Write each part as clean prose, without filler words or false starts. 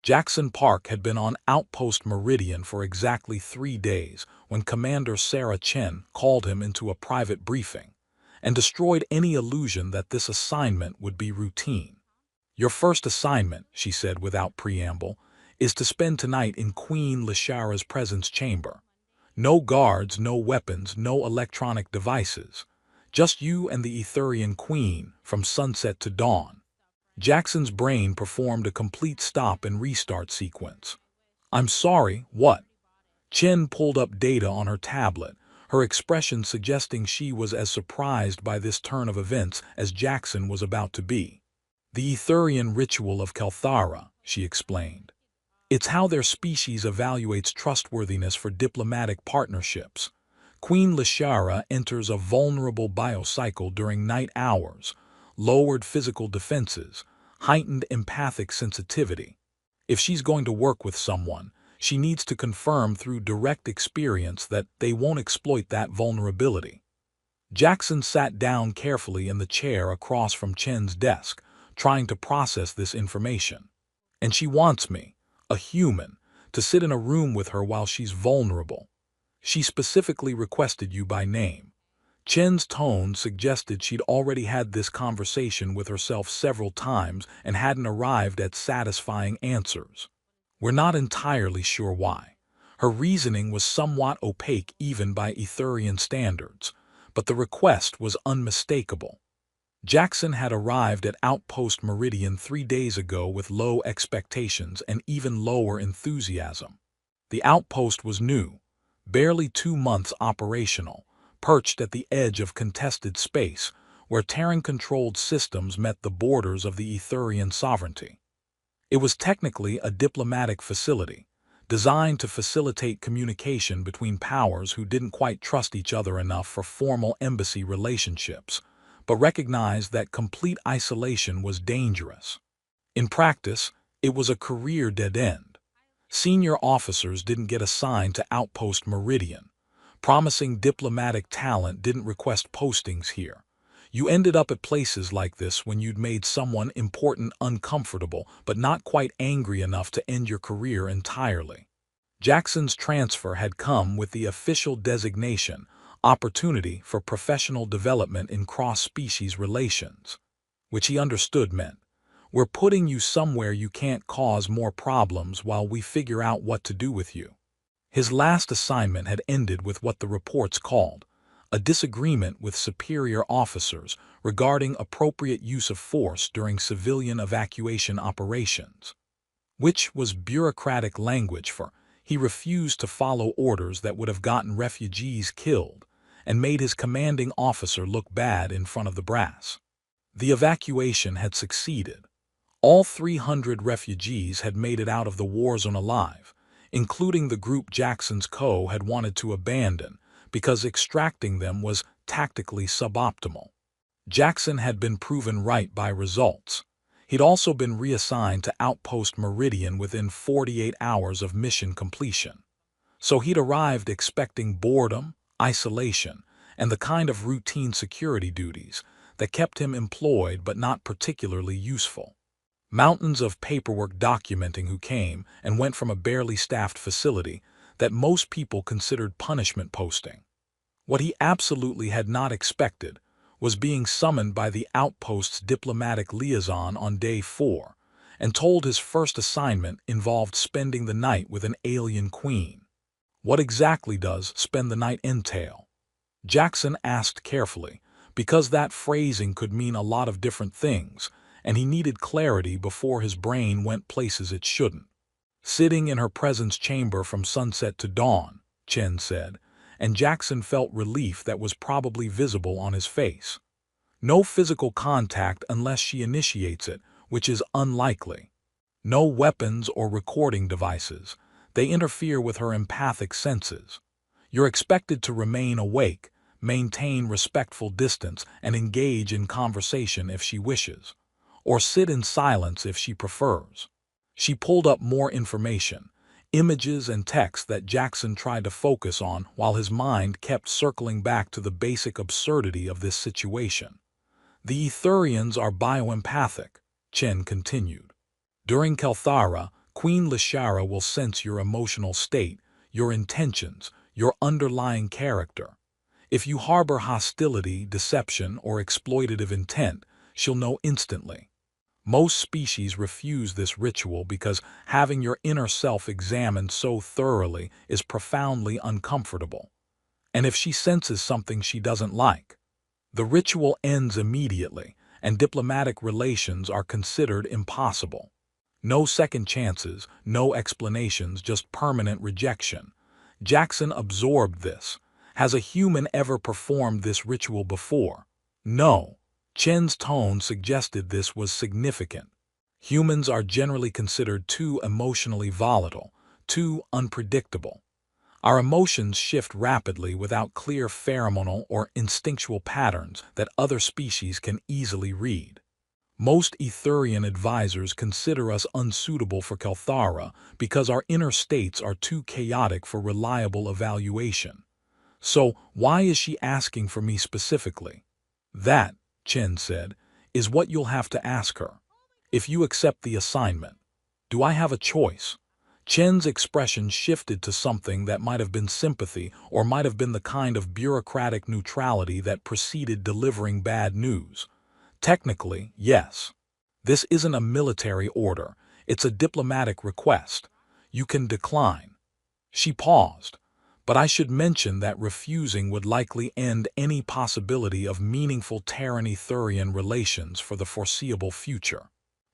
Jackson Park had been on Outpost Meridian for exactly 3 days when Commander Sarah Chen called him into a private briefing and destroyed any illusion that this assignment would be routine. "Your first assignment," she said without preamble, "is to spend tonight in Queen Lishara's presence chamber. No guards, no weapons, no electronic devices. Just you and the Etherian Queen from sunset to dawn." Jackson's brain performed a complete stop and restart sequence. "I'm sorry, what?" Chen pulled up data on her tablet, her expression suggesting she was as surprised by this turn of events as Jackson was about to be. "The Etherian ritual of Kelthara," she explained. "It's how their species evaluates trustworthiness for diplomatic partnerships. Queen Lishara enters a vulnerable biocycle during night hours, lowered physical defenses, heightened empathic sensitivity. If she's going to work with someone, she needs to confirm through direct experience that they won't exploit that vulnerability." Jackson sat down carefully in the chair across from Chen's desk, trying to process this information. "And she wants me, a human, to sit in a room with her while she's vulnerable. She specifically requested you by name." Chen's tone suggested she'd already had this conversation with herself several times and hadn't arrived at satisfying answers. "We're not entirely sure why. Her reasoning was somewhat opaque even by Etherian standards, but the request was unmistakable." Jackson had arrived at Outpost Meridian 3 days ago with low expectations and even lower enthusiasm. The outpost was new, barely 2 months operational, perched at the edge of contested space, where Terran-controlled systems met the borders of the Etherian sovereignty. It was technically a diplomatic facility, designed to facilitate communication between powers who didn't quite trust each other enough for formal embassy relationships, but recognized that complete isolation was dangerous. In practice, it was a career dead end. Senior officers didn't get assigned to Outpost Meridian. Promising diplomatic talent didn't request postings here. You ended up at places like this when you'd made someone important uncomfortable but not quite angry enough to end your career entirely. Jackson's transfer had come with the official designation, opportunity for professional development in cross-species relations, which he understood meant, "We're putting you somewhere you can't cause more problems while we figure out what to do with you." His last assignment had ended with what the reports called a disagreement with superior officers regarding appropriate use of force during civilian evacuation operations, which was bureaucratic language for he refused to follow orders that would have gotten refugees killed and made his commanding officer look bad in front of the brass. The evacuation had succeeded. All 300 refugees had made it out of the war zone alive, including the group Jackson's co had wanted to abandon because extracting them was tactically suboptimal. Jackson had been proven right by results. He'd also been reassigned to Outpost Meridian within 48 hours of mission completion. So he'd arrived expecting boredom, isolation, and the kind of routine security duties that kept him employed but not particularly useful. Mountains of paperwork documenting who came and went from a barely staffed facility that most people considered punishment posting. What he absolutely had not expected was being summoned by the Outpost's diplomatic liaison on day 4 and told his first assignment involved spending the night with an alien queen. What exactly does "spend the night" entail? Jackson asked carefully, because that phrasing could mean a lot of different things, and he needed clarity before his brain went places it shouldn't. "Sitting in her presence chamber from sunset to dawn," Chen said, and Jackson felt relief that was probably visible on his face. "No physical contact unless she initiates it, which is unlikely. No weapons or recording devices. They interfere with her empathic senses. You're expected to remain awake, maintain respectful distance, and engage in conversation if she wishes, or sit in silence if she prefers." She pulled up more information, images and text that Jackson tried to focus on while his mind kept circling back to the basic absurdity of this situation. "The Etherians are bioempathic," Chen continued. "During Kelthara, Queen Lashara will sense your emotional state, your intentions, your underlying character. If you harbor hostility, deception, or exploitative intent, she'll know instantly. Most species refuse this ritual because having your inner self examined so thoroughly is profoundly uncomfortable. And if she senses something she doesn't like, the ritual ends immediately, and diplomatic relations are considered impossible. No second chances, no explanations, just permanent rejection. Jackson absorbed this. Has a human ever performed this ritual before? No. Chen's tone suggested this was significant. Humans are generally considered too emotionally volatile, too unpredictable. Our emotions shift rapidly without clear pheromonal or instinctual patterns that other species can easily read. Most Etherian advisors consider us unsuitable for Kelthara because our inner states are too chaotic for reliable evaluation. So, why is she asking for me specifically? That, Chen said, is what you'll have to ask her. If you accept the assignment, do I have a choice? Chen's expression shifted to something that might have been sympathy or might have been the kind of bureaucratic neutrality that preceded delivering bad news. Technically, yes. This isn't a military order, it's a diplomatic request. You can decline. She paused. But I should mention that refusing would likely end any possibility of meaningful Terran-Etherian relations for the foreseeable future.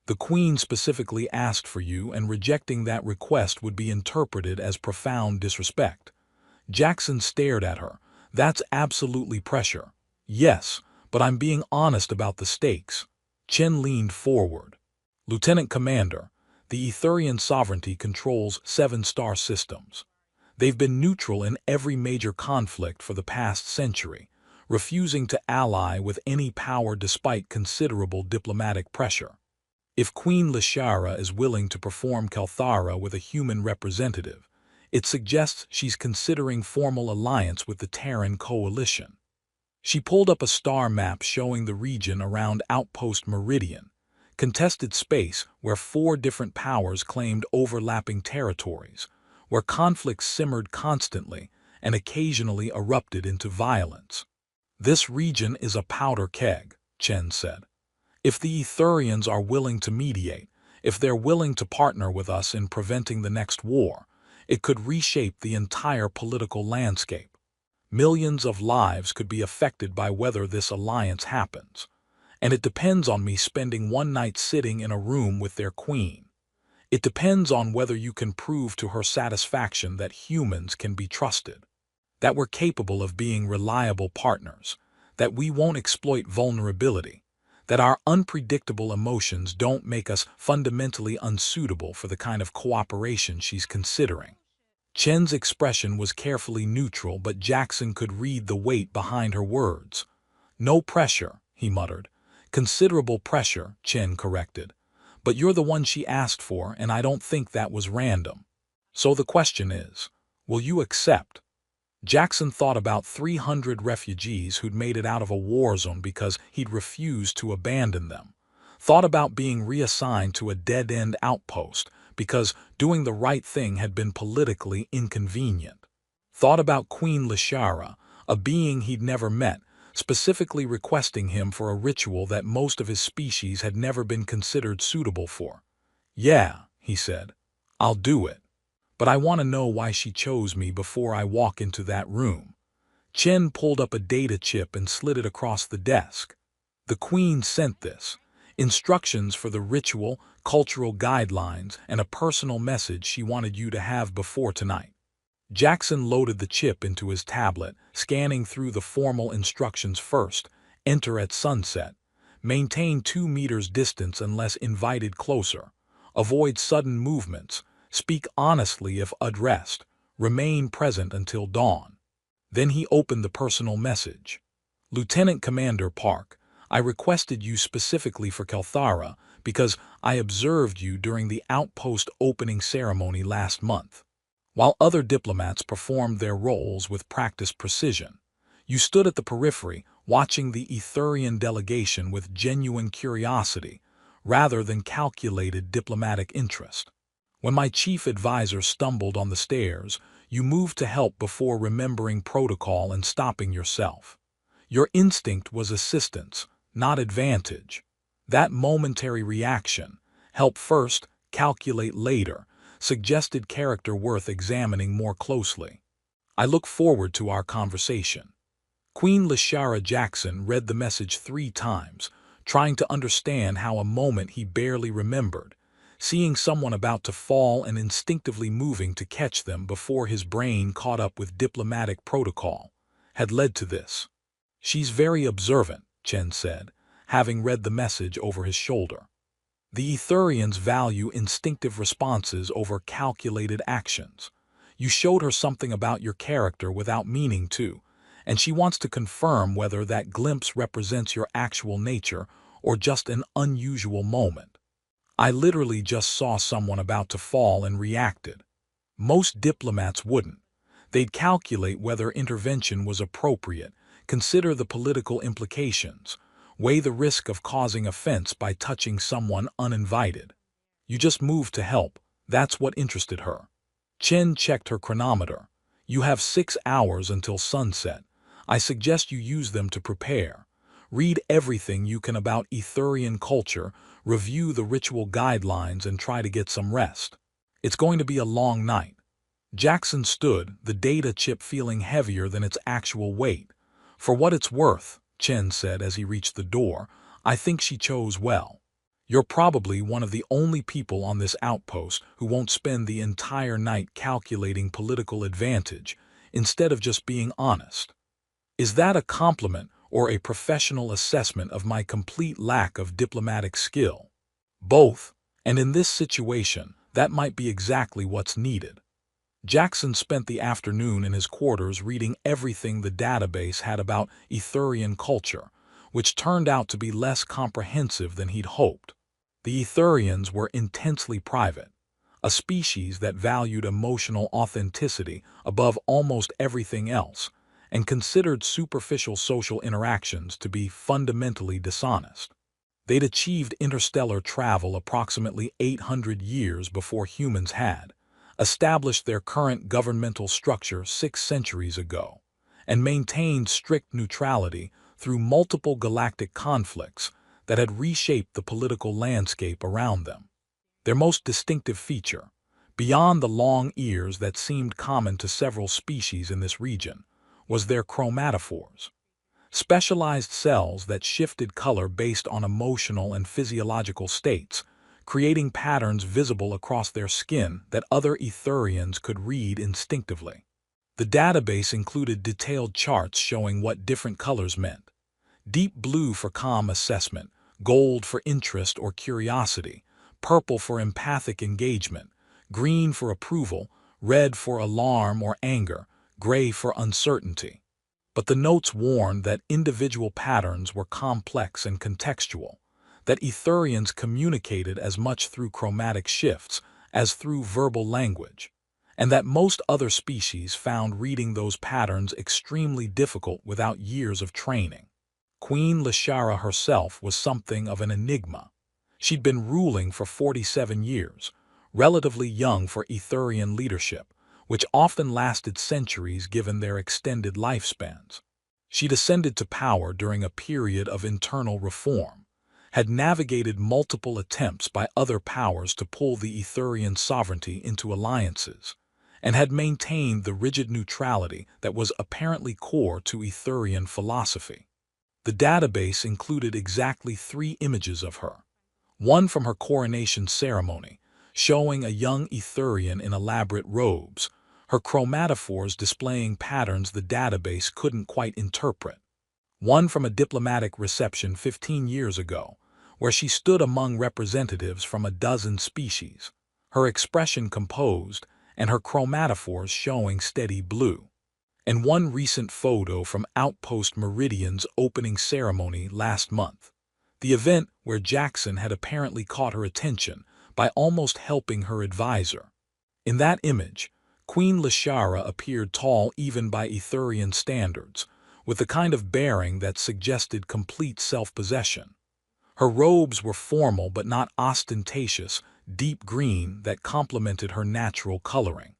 The Queen specifically asked for you, and rejecting that request would be interpreted as profound disrespect. Jackson stared at her. That's absolutely pressure. Yes, but I'm being honest about the stakes. Chen leaned forward. Lieutenant Commander, the Etherian sovereignty controls 7-star systems. They've been neutral in every major conflict for the past century, refusing to ally with any power despite considerable diplomatic pressure. If Queen Lashara is willing to perform Kelthara with a human representative, it suggests she's considering formal alliance with the Terran coalition. She pulled up a star map showing the region around Outpost Meridian, contested space where 4 different powers claimed overlapping territories, where conflicts simmered constantly and occasionally erupted into violence. This region is a powder keg, Chen said. If the Etherians are willing to mediate, if they're willing to partner with us in preventing the next war, it could reshape the entire political landscape. Millions of lives could be affected by whether this alliance happens. And it depends on me spending one night sitting in a room with their queen. It depends on whether you can prove to her satisfaction that humans can be trusted, that we're capable of being reliable partners, that we won't exploit vulnerability, that our unpredictable emotions don't make us fundamentally unsuitable for the kind of cooperation she's considering. Chen's expression was carefully neutral, but Jackson could read the weight behind her words. No pressure, he muttered. Considerable pressure, Chen corrected. But you're the one she asked for, and I don't think that was random. So the question is, will you accept? Jackson thought about 300 refugees who'd made it out of a war zone because he'd refused to abandon them. Thought about being reassigned to a dead-end outpost because doing the right thing had been politically inconvenient. Thought about Queen Lashara, a being he'd never met, specifically requesting him for a ritual that most of his species had never been considered suitable for. Yeah, he said, I'll do it. But I want to know why she chose me before I walk into that room. Chen pulled up a data chip and slid it across the desk. The Queen sent this. Instructions for the ritual, cultural guidelines, and a personal message she wanted you to have before tonight. Jackson loaded the chip into his tablet, scanning through the formal instructions first. Enter at sunset. Maintain 2 meters distance unless invited closer. Avoid sudden movements. Speak honestly if addressed. Remain present until dawn. Then he opened the personal message. Lieutenant Commander Park, I requested you specifically for Kelthara because I observed you during the Outpost opening ceremony last month. While other diplomats performed their roles with practiced precision, you stood at the periphery watching the Etherian delegation with genuine curiosity rather than calculated diplomatic interest. When my chief advisor stumbled on the stairs, you moved to help before remembering protocol and stopping yourself. Your instinct was assistance, not advantage. That momentary reaction, help first, calculate later, suggested character worth examining more closely. I look forward to our conversation. Queen Lashara Jackson read the message 3 times, trying to understand how a moment he barely remembered, seeing someone about to fall and instinctively moving to catch them before his brain caught up with diplomatic protocol, had led to this. She's very observant, Chen said, having read the message over his shoulder. The Etherians value instinctive responses over calculated actions. You showed her something about your character without meaning to, and she wants to confirm whether that glimpse represents your actual nature or just an unusual moment. I literally just saw someone about to fall and reacted. Most diplomats wouldn't. They'd calculate whether intervention was appropriate, consider the political implications, weigh the risk of causing offense by touching someone uninvited. You just moved to help. That's what interested her. Chen checked her chronometer. You have 6 hours until sunset. I suggest you use them to prepare. Read everything you can about Etherian culture, review the ritual guidelines, and try to get some rest. It's going to be a long night. Jackson stood, the data chip feeling heavier than its actual weight. For what it's worth, Chen said as he reached the door, I think she chose well. You're probably one of the only people on this outpost who won't spend the entire night calculating political advantage, instead of just being honest. Is that a compliment or a professional assessment of my complete lack of diplomatic skill? Both, and in this situation, that might be exactly what's needed. Jackson spent the afternoon in his quarters reading everything the database had about Etherian culture, which turned out to be less comprehensive than he'd hoped. The Etherians were intensely private, a species that valued emotional authenticity above almost everything else, and considered superficial social interactions to be fundamentally dishonest. They'd achieved interstellar travel approximately 800 years before humans had, established their current governmental structure 6 centuries ago, and maintained strict neutrality through multiple galactic conflicts that had reshaped the political landscape around them. Their most distinctive feature, beyond the long ears that seemed common to several species in this region, was their chromatophores, specialized cells that shifted color based on emotional and physiological states, creating patterns visible across their skin that other Etherians could read instinctively. The database included detailed charts showing what different colors meant: deep blue for calm assessment, gold for interest or curiosity, purple for empathic engagement, green for approval, red for alarm or anger, gray for uncertainty. But the notes warned that individual patterns were complex and contextual, that Etherians communicated as much through chromatic shifts as through verbal language, and that most other species found reading those patterns extremely difficult without years of training. Queen Lashara herself was something of an enigma. She'd been ruling for 47 years, relatively young for Etherian leadership, which often lasted centuries given their extended lifespans. She'd ascended to power during a period of internal reform, had navigated multiple attempts by other powers to pull the Etherian sovereignty into alliances, and had maintained the rigid neutrality that was apparently core to Etherian philosophy. The database included exactly 3 images of her. One from her coronation ceremony, showing a young Etherian in elaborate robes, her chromatophores displaying patterns the database couldn't quite interpret. One from a diplomatic reception 15 years ago, where she stood among representatives from a dozen species, her expression composed and her chromatophores showing steady blue. And one recent photo from Outpost Meridian's opening ceremony last month, the event where Jackson had apparently caught her attention by almost helping her advisor. In that image, Queen Lashara appeared tall even by Etherian standards, with the kind of bearing that suggested complete self-possession. Her robes were formal but not ostentatious, deep green that complemented her natural coloring.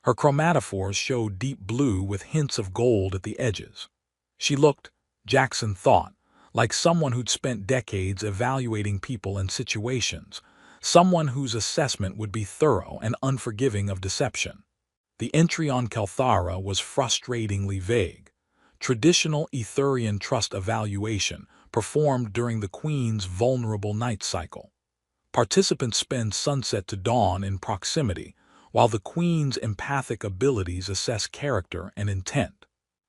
Her chromatophores showed deep blue with hints of gold at the edges. She looked, Jackson thought, like someone who'd spent decades evaluating people and situations, someone whose assessment would be thorough and unforgiving of deception. The entry on Kelthara was frustratingly vague. Traditional Etherian trust evaluation performed during the Queen's vulnerable night cycle. Participants spend sunset to dawn in proximity, while the Queen's empathic abilities assess character and intent.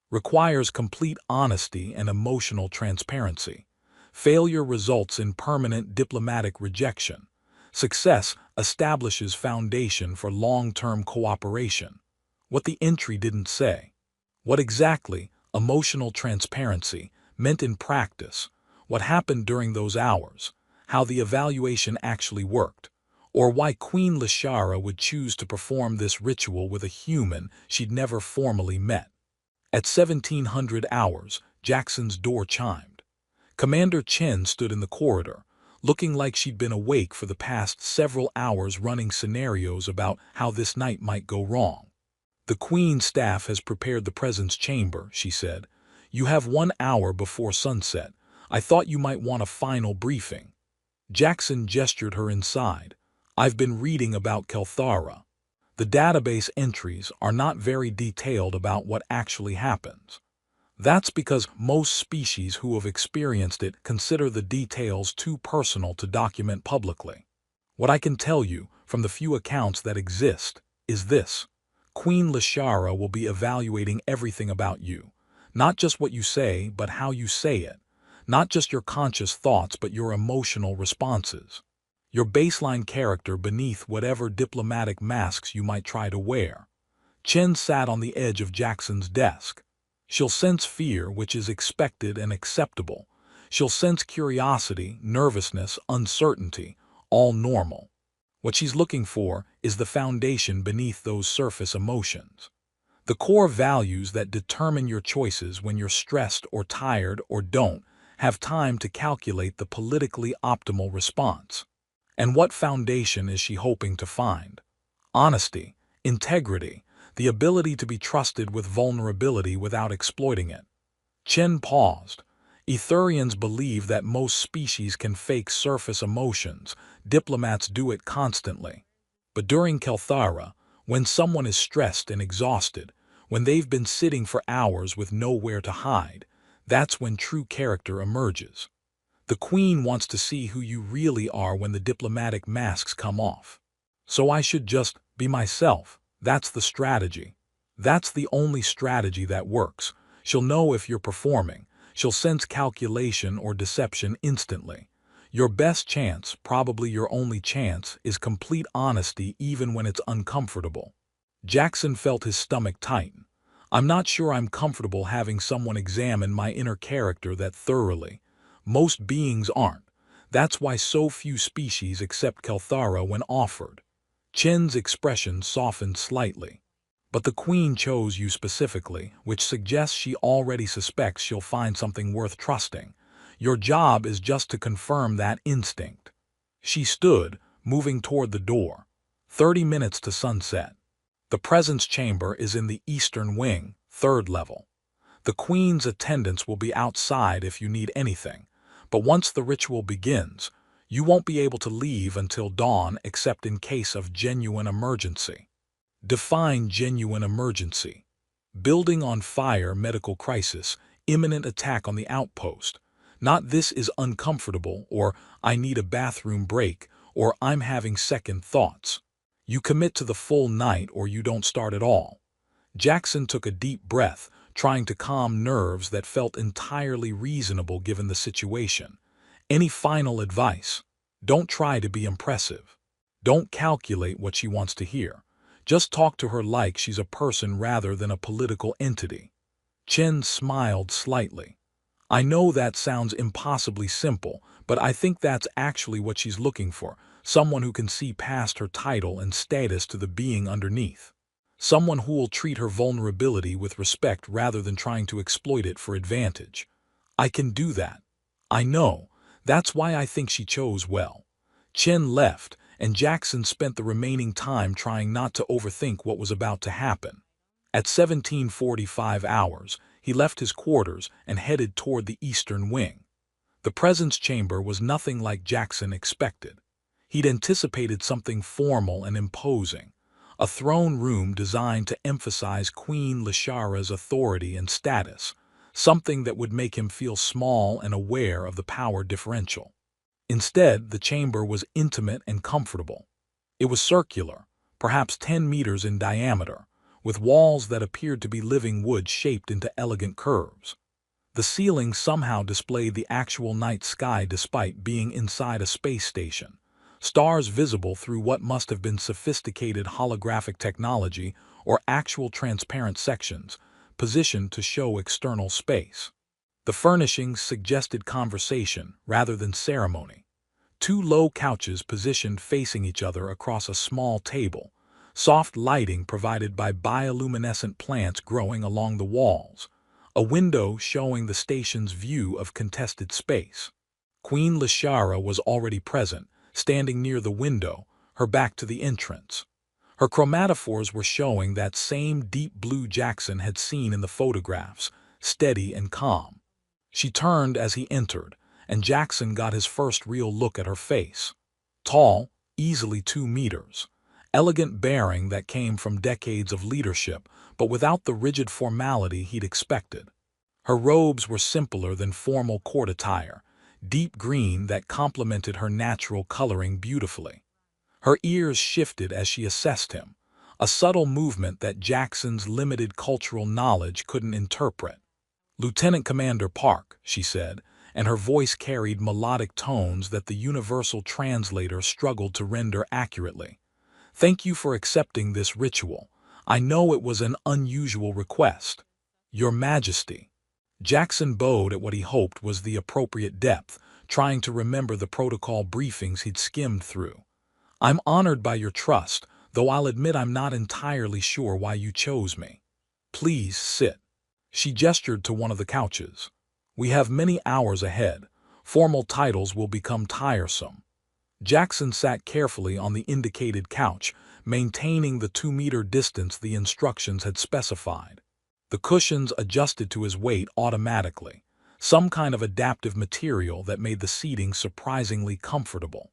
Requires complete honesty and emotional transparency. Failure results in permanent diplomatic rejection. Success establishes foundation for long-term cooperation. What the entry didn't say. What exactly emotional transparency meant in practice, what happened during those hours, how the evaluation actually worked, or why Queen Lashara would choose to perform this ritual with a human she'd never formally met. At 1700 hours, Jackson's door chimed. Commander Chen stood in the corridor, looking like she'd been awake for the past several hours running scenarios about how this night might go wrong. "The Queen's staff has prepared the presence chamber," she said. "You have 1 hour before sunset. I thought you might want a final briefing." Jackson gestured her inside. "I've been reading about Kelthara. The database entries are not very detailed about what actually happens. That's because most species who have experienced it consider the details too personal to document publicly. What I can tell you, from the few accounts that exist, is this. Queen Lashara will be evaluating everything about you. Not just what you say, but how you say it. Not just your conscious thoughts, but your emotional responses. Your baseline character beneath whatever diplomatic masks you might try to wear." Chen sat on the edge of Jackson's desk. "She'll sense fear, which is expected and acceptable. She'll sense curiosity, nervousness, uncertainty, all normal. What she's looking for is the foundation beneath those surface emotions. The core values that determine your choices when you're stressed or tired or don't have time to calculate the politically optimal response. And what foundation is she hoping to find? Honesty, integrity, the ability to be trusted with vulnerability without exploiting it." Chen paused. "Etherians believe that most species can fake surface emotions. Diplomats do it constantly. But during Kelthara, when someone is stressed and exhausted, when they've been sitting for hours with nowhere to hide, that's when true character emerges. The Queen wants to see who you really are when the diplomatic masks come off. So I should just be myself. That's the strategy. That's the only strategy that works. She'll know if you're performing. She'll sense calculation or deception instantly. Your best chance, probably your only chance, is complete honesty even when it's uncomfortable." Jackson felt his stomach tighten. "I'm not sure I'm comfortable having someone examine my inner character that thoroughly. Most beings aren't. That's why so few species accept Kelthara when offered." Chen's expression softened slightly. "But the Queen chose you specifically, which suggests she already suspects she'll find something worth trusting. Your job is just to confirm that instinct." She stood, moving toward the door. 30 minutes to sunset. The presence chamber is in the eastern wing, 3rd level. The Queen's attendants will be outside if you need anything. But once the ritual begins, you won't be able to leave until dawn except in case of genuine emergency. Define genuine emergency. Building on fire, medical crisis, imminent attack on the outpost. Not "this is uncomfortable" or "I need a bathroom break" or "I'm having second thoughts." You commit to the full night or you don't start at all. Jackson took a deep breath, trying to calm nerves that felt entirely reasonable given the situation. "Any final advice? Don't try to be impressive. Don't calculate what she wants to hear. Just talk to her like she's a person rather than a political entity." Chen smiled slightly. "I know that sounds impossibly simple, but I think that's actually what she's looking for, someone who can see past her title and status to the being underneath. Someone who will treat her vulnerability with respect rather than trying to exploit it for advantage. I can do that. I know. That's why I think she chose well." Chen left, and Jackson spent the remaining time trying not to overthink what was about to happen. At 17:45 hours, he left his quarters and headed toward the eastern wing. The presence chamber was nothing like Jackson expected. He'd anticipated something formal and imposing, a throne room designed to emphasize Queen Lashara's authority and status, something that would make him feel small and aware of the power differential. Instead, the chamber was intimate and comfortable. It was circular, perhaps 10 meters in diameter, with walls that appeared to be living wood shaped into elegant curves. The ceiling somehow displayed the actual night sky despite being inside a space station, stars visible through what must have been sophisticated holographic technology or actual transparent sections, positioned to show external space. The furnishings suggested conversation rather than ceremony. Two low couches positioned facing each other across a small table, soft lighting provided by bioluminescent plants growing along the walls, a window showing the station's view of contested space. Queen Lashara was already present, standing near the window, her back to the entrance. Her chromatophores were showing that same deep blue Jackson had seen in the photographs, steady and calm. She turned as he entered, and Jackson got his first real look at her face. Tall, easily 2 meters. Elegant bearing that came from decades of leadership, but without the rigid formality he'd expected. Her robes were simpler than formal court attire, deep green that complemented her natural coloring beautifully. Her ears shifted as she assessed him, a subtle movement that Jackson's limited cultural knowledge couldn't interpret. "Lieutenant Commander Park," she said, and her voice carried melodic tones that the universal translator struggled to render accurately. "Thank you for accepting this ritual. I know it was an unusual request." "Your Majesty." Jackson bowed at what he hoped was the appropriate depth, trying to remember the protocol briefings he'd skimmed through. "I'm honored by your trust, though I'll admit I'm not entirely sure why you chose me. Please sit." She gestured to one of the couches. "We have many hours ahead. Formal titles will become tiresome." Jackson sat carefully on the indicated couch, maintaining the 2-meter distance the instructions had specified. The cushions adjusted to his weight automatically, some kind of adaptive material that made the seating surprisingly comfortable.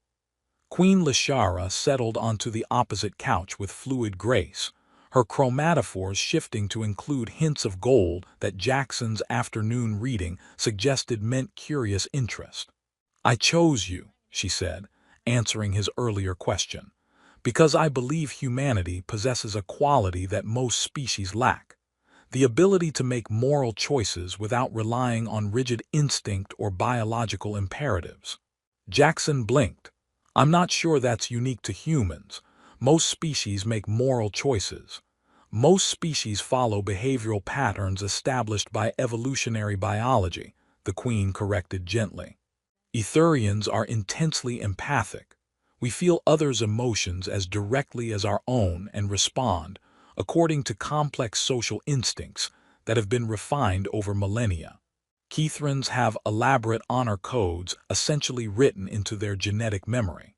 Queen Lashara settled onto the opposite couch with fluid grace, her chromatophores shifting to include hints of gold that Jackson's afternoon reading suggested meant curious interest. "I chose you," she said, answering his earlier question, "because I believe humanity possesses a quality that most species lack, the ability to make moral choices without relying on rigid instinct or biological imperatives." Jackson blinked. "I'm not sure that's unique to humans. Most species make moral choices. Most species follow behavioral patterns established by evolutionary biology," the Queen corrected gently. "Etherians are intensely empathic. We feel others' emotions as directly as our own and respond, according to complex social instincts that have been refined over millennia. Kethrans have elaborate honor codes essentially written into their genetic memory.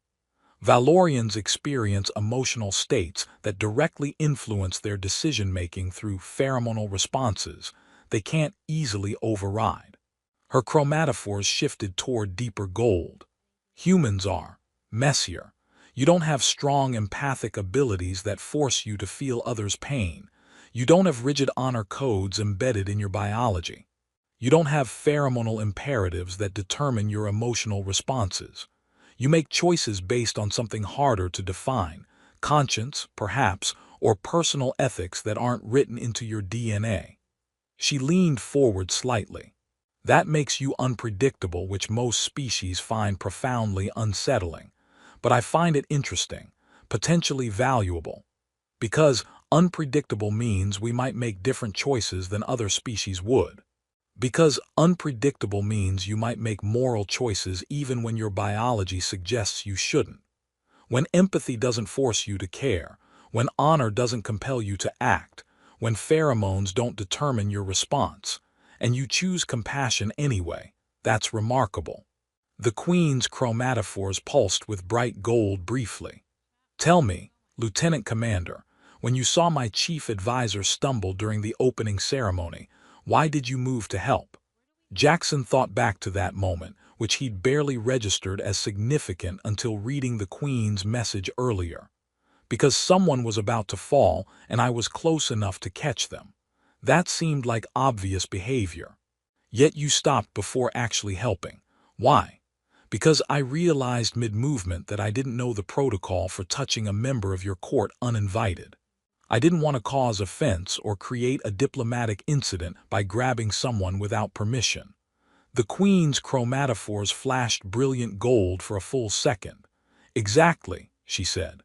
Valorians experience emotional states that directly influence their decision-making through pheromonal responses they can't easily override." Her chromatophores shifted toward deeper gold. "Humans are messier. You don't have strong empathic abilities that force you to feel others' pain. You don't have rigid honor codes embedded in your biology. You don't have pheromonal imperatives that determine your emotional responses. You make choices based on something harder to define, conscience, perhaps, or personal ethics that aren't written into your DNA." She leaned forward slightly. "That makes you unpredictable, which most species find profoundly unsettling. But I find it interesting, potentially valuable. Because unpredictable means we might make different choices than other species would. Because unpredictable means you might make moral choices even when your biology suggests you shouldn't. When empathy doesn't force you to care, when honor doesn't compel you to act, when pheromones don't determine your response, and you choose compassion anyway, that's remarkable." The Queen's chromatophores pulsed with bright gold briefly. "Tell me, Lieutenant Commander, when you saw my chief advisor stumble during the opening ceremony, why did you move to help?" Jackson thought back to that moment, which he'd barely registered as significant until reading the Queen's message earlier. "Because someone was about to fall and I was close enough to catch them." That seemed like obvious behavior. "Yet you stopped before actually helping. Why?" "Because I realized mid-movement that I didn't know the protocol for touching a member of your court uninvited. I didn't want to cause offense or create a diplomatic incident by grabbing someone without permission." The Queen's chromatophores flashed brilliant gold for a full second. "Exactly," she said.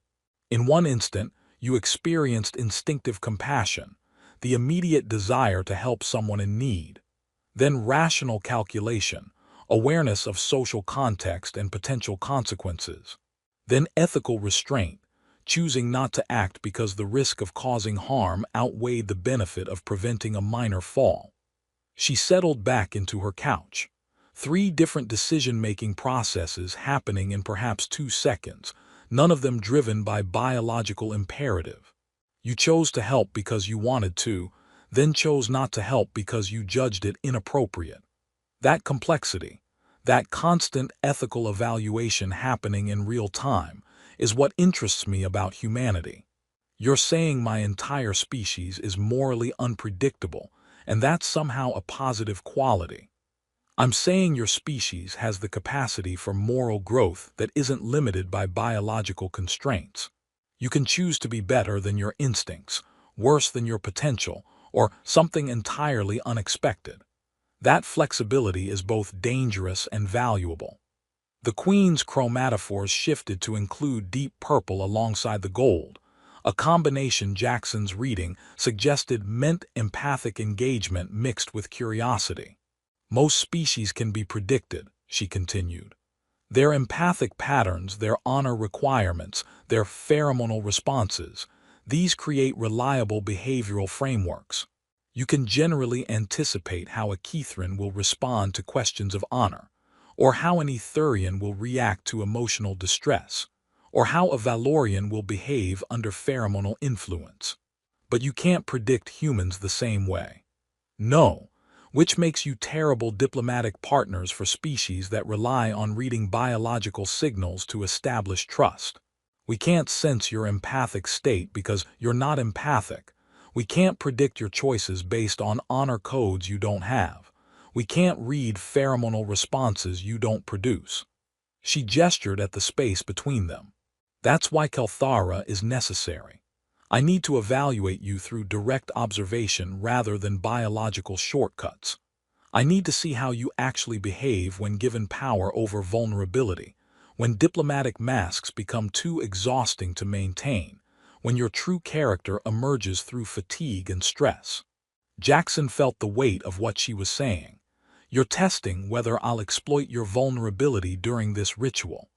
"In one instant, you experienced instinctive compassion, the immediate desire to help someone in need. Then rational calculation, awareness of social context and potential consequences. Then ethical restraint, choosing not to act because the risk of causing harm outweighed the benefit of preventing a minor fall." She settled back into her couch. 3 different decision-making processes happening in perhaps 2 seconds, none of them driven by biological imperative. You chose to help because you wanted to, then chose not to help because you judged it inappropriate. That complexity, that constant ethical evaluation happening in real time, is what interests me about humanity. You're saying my entire species is morally unpredictable, and that's somehow a positive quality. I'm saying your species has the capacity for moral growth that isn't limited by biological constraints. You can choose to be better than your instincts, worse than your potential, or something entirely unexpected. That flexibility is both dangerous and valuable." The Queen's chromatophores shifted to include deep purple alongside the gold, a combination Jackson's reading suggested meant empathic engagement mixed with curiosity. "Most species can be predicted," she continued. "Their empathic patterns, their honor requirements, their pheromonal responses, these create reliable behavioral frameworks. You can generally anticipate how a Kithran will respond to questions of honor, or how an Etherian will react to emotional distress, or how a Valorian will behave under pheromonal influence. But you can't predict humans the same way. No, which makes you terrible diplomatic partners for species that rely on reading biological signals to establish trust. We can't sense your empathic state because you're not empathic. We can't predict your choices based on honor codes you don't have. We can't read pheromonal responses you don't produce." She gestured at the space between them. "That's why Kelthara is necessary. I need to evaluate you through direct observation rather than biological shortcuts. I need to see how you actually behave when given power over vulnerability, when diplomatic masks become too exhausting to maintain, when your true character emerges through fatigue and stress." Jackson felt the weight of what she was saying. "You're testing whether I'll exploit your vulnerability during this ritual."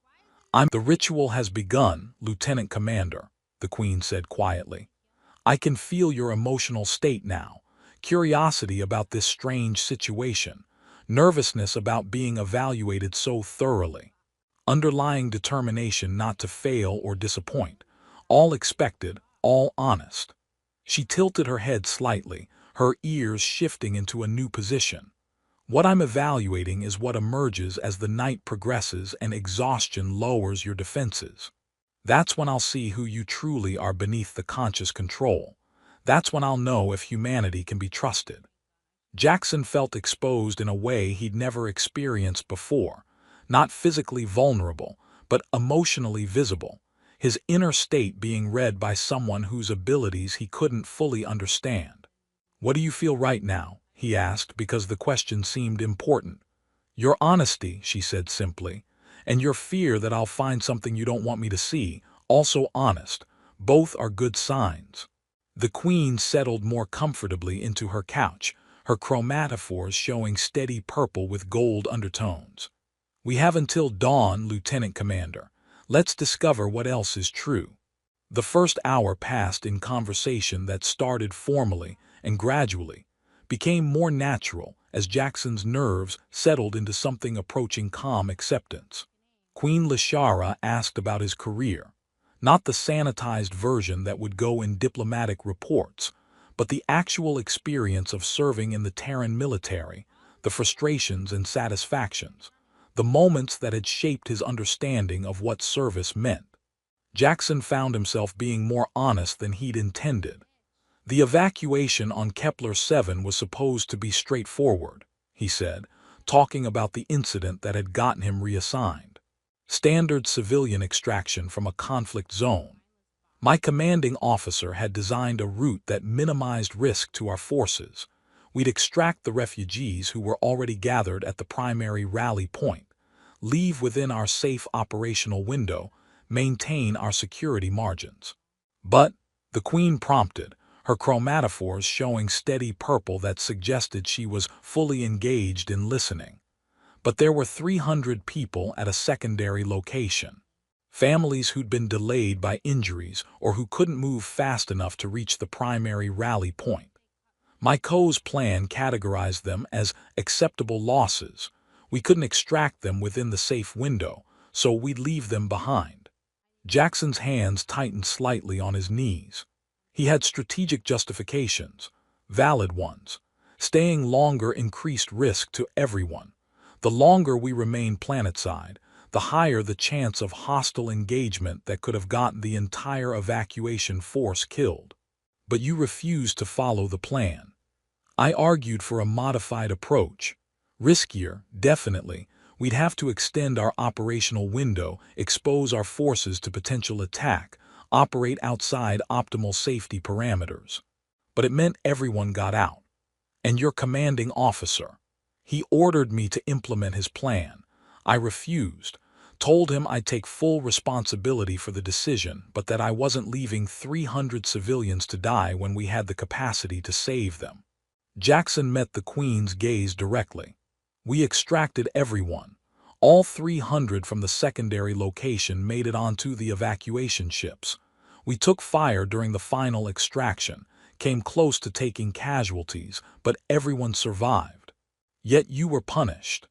"The ritual has begun, Lieutenant Commander," the Queen said quietly. "I can feel your emotional state now, curiosity about this strange situation, nervousness about being evaluated so thoroughly, underlying determination not to fail or disappoint, all expected, all honest." She tilted her head slightly, her ears shifting into a new position. "What I'm evaluating is what emerges as the night progresses and exhaustion lowers your defenses. That's when I'll see who you truly are beneath the conscious control. That's when I'll know if humanity can be trusted." Jackson felt exposed in a way he'd never experienced before, not physically vulnerable, but emotionally visible, his inner state being read by someone whose abilities he couldn't fully understand. "What do you feel right now?" he asked because the question seemed important. "Your honesty," she said simply, "and your fear that I'll find something you don't want me to see, also honest. Both are good signs." The Queen settled more comfortably into her couch, her chromatophores showing steady purple with gold undertones. "We have until dawn, Lieutenant Commander. Let's discover what else is true." The first hour passed in conversation that started formally and gradually became more natural as Jackson's nerves settled into something approaching calm acceptance. Queen Lashara asked about his career, not the sanitized version that would go in diplomatic reports, but the actual experience of serving in the Terran military, the frustrations and satisfactions, the moments that had shaped his understanding of what service meant. Jackson found himself being more honest than he'd intended. The evacuation on Kepler-7 was supposed to be straightforward, he said, talking about the incident that had gotten him reassigned. Standard civilian extraction from a conflict zone. My commanding officer had designed a route that minimized risk to our forces. We'd extract the refugees who were already gathered at the primary rally point, leave within our safe operational window, maintain our security margins. But, the Queen prompted, her chromatophores showing steady purple that suggested she was fully engaged in listening. But there were 300 people at a secondary location. Families who'd been delayed by injuries or who couldn't move fast enough to reach the primary rally point. My co's plan categorized them as acceptable losses. We couldn't extract them within the safe window, so we'd leave them behind. Jackson's hands tightened slightly on his knees. He had strategic justifications, valid ones. Staying longer increased risk to everyone. The longer we remained planetside, the higher the chance of hostile engagement that could have gotten the entire evacuation force killed. But you refused to follow the plan. I argued for a modified approach. Riskier, definitely. We'd have to extend our operational window, expose our forces to potential attack, operate outside optimal safety parameters. But it meant everyone got out. And your commanding officer. He ordered me to implement his plan. I refused, told him I'd take full responsibility for the decision, but that I wasn't leaving 300 civilians to die when we had the capacity to save them. Jackson met the Queen's gaze directly. We extracted everyone. All 300 from the secondary location made it onto the evacuation ships. We took fire during the final extraction, came close to taking casualties, but everyone survived. Yet you were punished.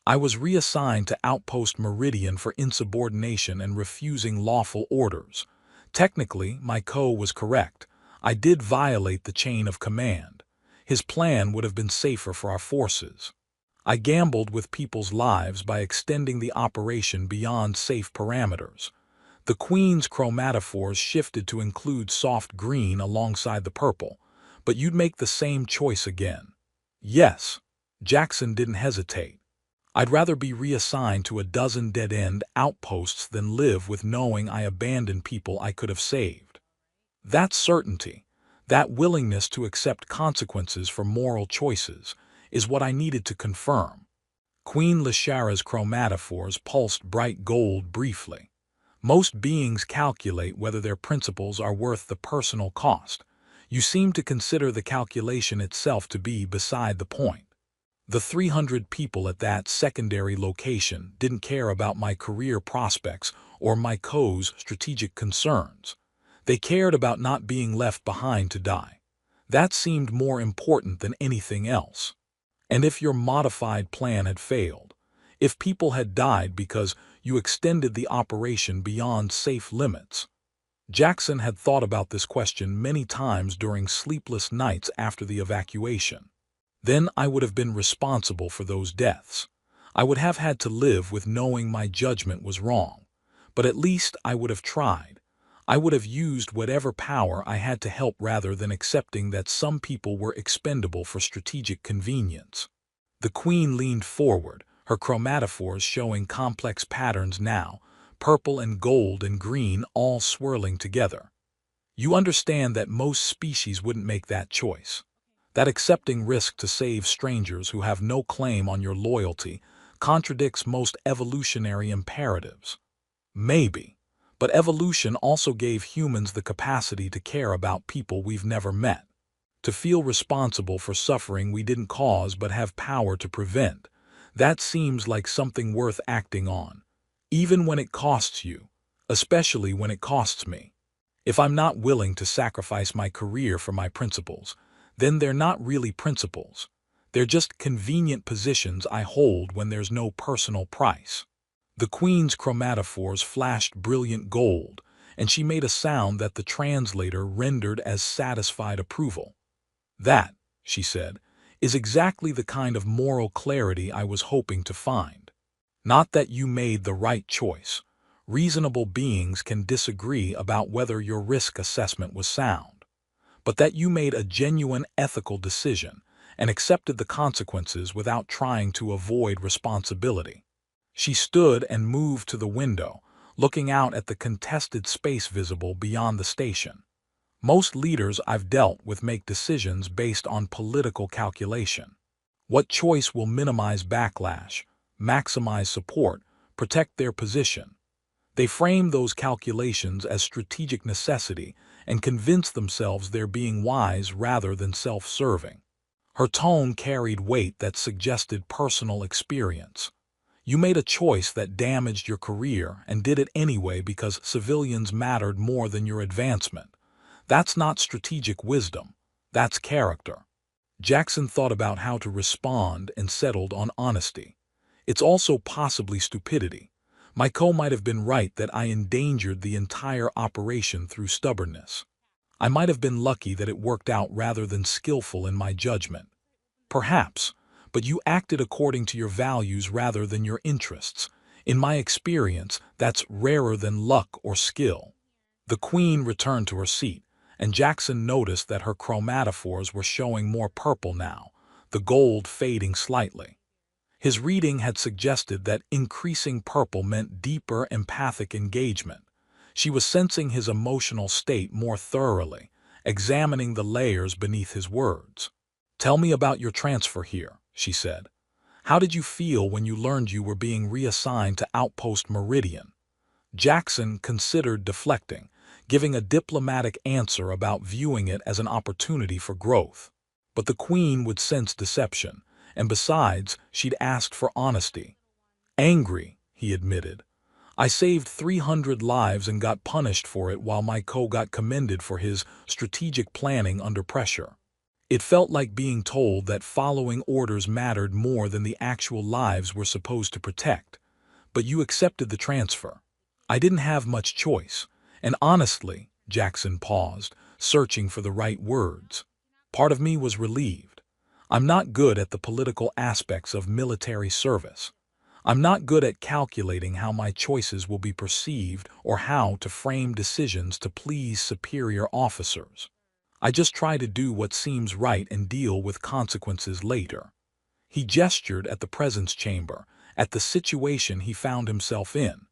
I was reassigned to Outpost Meridian for insubordination and refusing lawful orders. Technically, my co was correct. I did violate the chain of command. His plan would have been safer for our forces. I gambled with people's lives by extending the operation beyond safe parameters. The Queen's chromatophores shifted to include soft green alongside the purple, but you'd make the same choice again. Yes, Jackson didn't hesitate. I'd rather be reassigned to a dozen dead-end outposts than live with knowing I abandoned people I could have saved. That certainty, that willingness to accept consequences for moral choices, is what I needed to confirm. Queen Lashara's chromatophores pulsed bright gold briefly. Most beings calculate whether their principles are worth the personal cost. You seem to consider the calculation itself to be beside the point. The 300 people at that secondary location didn't care about my career prospects or my co's strategic concerns. They cared about not being left behind to die. That seemed more important than anything else. And if your modified plan had failed, if people had died because you extended the operation beyond safe limits. Jackson had thought about this question many times during sleepless nights after the evacuation. Then I would have been responsible for those deaths. I would have had to live with knowing my judgment was wrong. But at least I would have tried. I would have used whatever power I had to help rather than accepting that some people were expendable for strategic convenience. The Queen leaned forward, her chromatophores showing complex patterns now, purple and gold and green all swirling together. You understand that most species wouldn't make that choice. That accepting risk to save strangers who have no claim on your loyalty contradicts most evolutionary imperatives. Maybe, but evolution also gave humans the capacity to care about people we've never met, to feel responsible for suffering we didn't cause but have power to prevent. That seems like something worth acting on, even when it costs you, especially when it costs me. If I'm not willing to sacrifice my career for my principles, then they're not really principles. They're just convenient positions I hold when there's no personal price." The Queen's chromatophores flashed brilliant gold, and she made a sound that the translator rendered as satisfied approval. "That," she said, "is exactly the kind of moral clarity I was hoping to find. Not that you made the right choice. Reasonable beings can disagree about whether your risk assessment was sound. But that you made a genuine ethical decision and accepted the consequences without trying to avoid responsibility." She stood and moved to the window, looking out at the contested space visible beyond the station. "Most leaders I've dealt with make decisions based on political calculation. What choice will minimize backlash, maximize support, protect their position? They frame those calculations as strategic necessity and convince themselves they're being wise rather than self-serving." Her tone carried weight that suggested personal experience. "You made a choice that damaged your career and did it anyway because civilians mattered more than your advancement. That's not strategic wisdom. That's character." Jackson thought about how to respond and settled on honesty. "It's also possibly stupidity. My co might have been right that I endangered the entire operation through stubbornness. I might have been lucky that it worked out rather than skillful in my judgment. Perhaps, but you acted according to your values rather than your interests. In my experience, that's rarer than luck or skill." The Queen returned to her seat, and Jackson noticed that her chromatophores were showing more purple now, the gold fading slightly. His reading had suggested that increasing purple meant deeper empathic engagement. She was sensing his emotional state more thoroughly, examining the layers beneath his words. "Tell me about your transfer here," she said. "How did you feel when you learned you were being reassigned to Outpost Meridian?" Jackson considered deflecting, giving a diplomatic answer about viewing it as an opportunity for growth. But the Queen would sense deception, and besides, she'd asked for honesty. "Angry," he admitted. "I saved 300 lives and got punished for it while my co got commended for his strategic planning under pressure. It felt like being told that following orders mattered more than the actual lives we're supposed to protect. But you accepted the transfer. I didn't have much choice. And honestly," Jackson paused, searching for the right words, "part of me was relieved. I'm not good at the political aspects of military service. I'm not good at calculating how my choices will be perceived or how to frame decisions to please superior officers. I just try to do what seems right and deal with consequences later." He gestured at the presence chamber, at the situation he found himself in.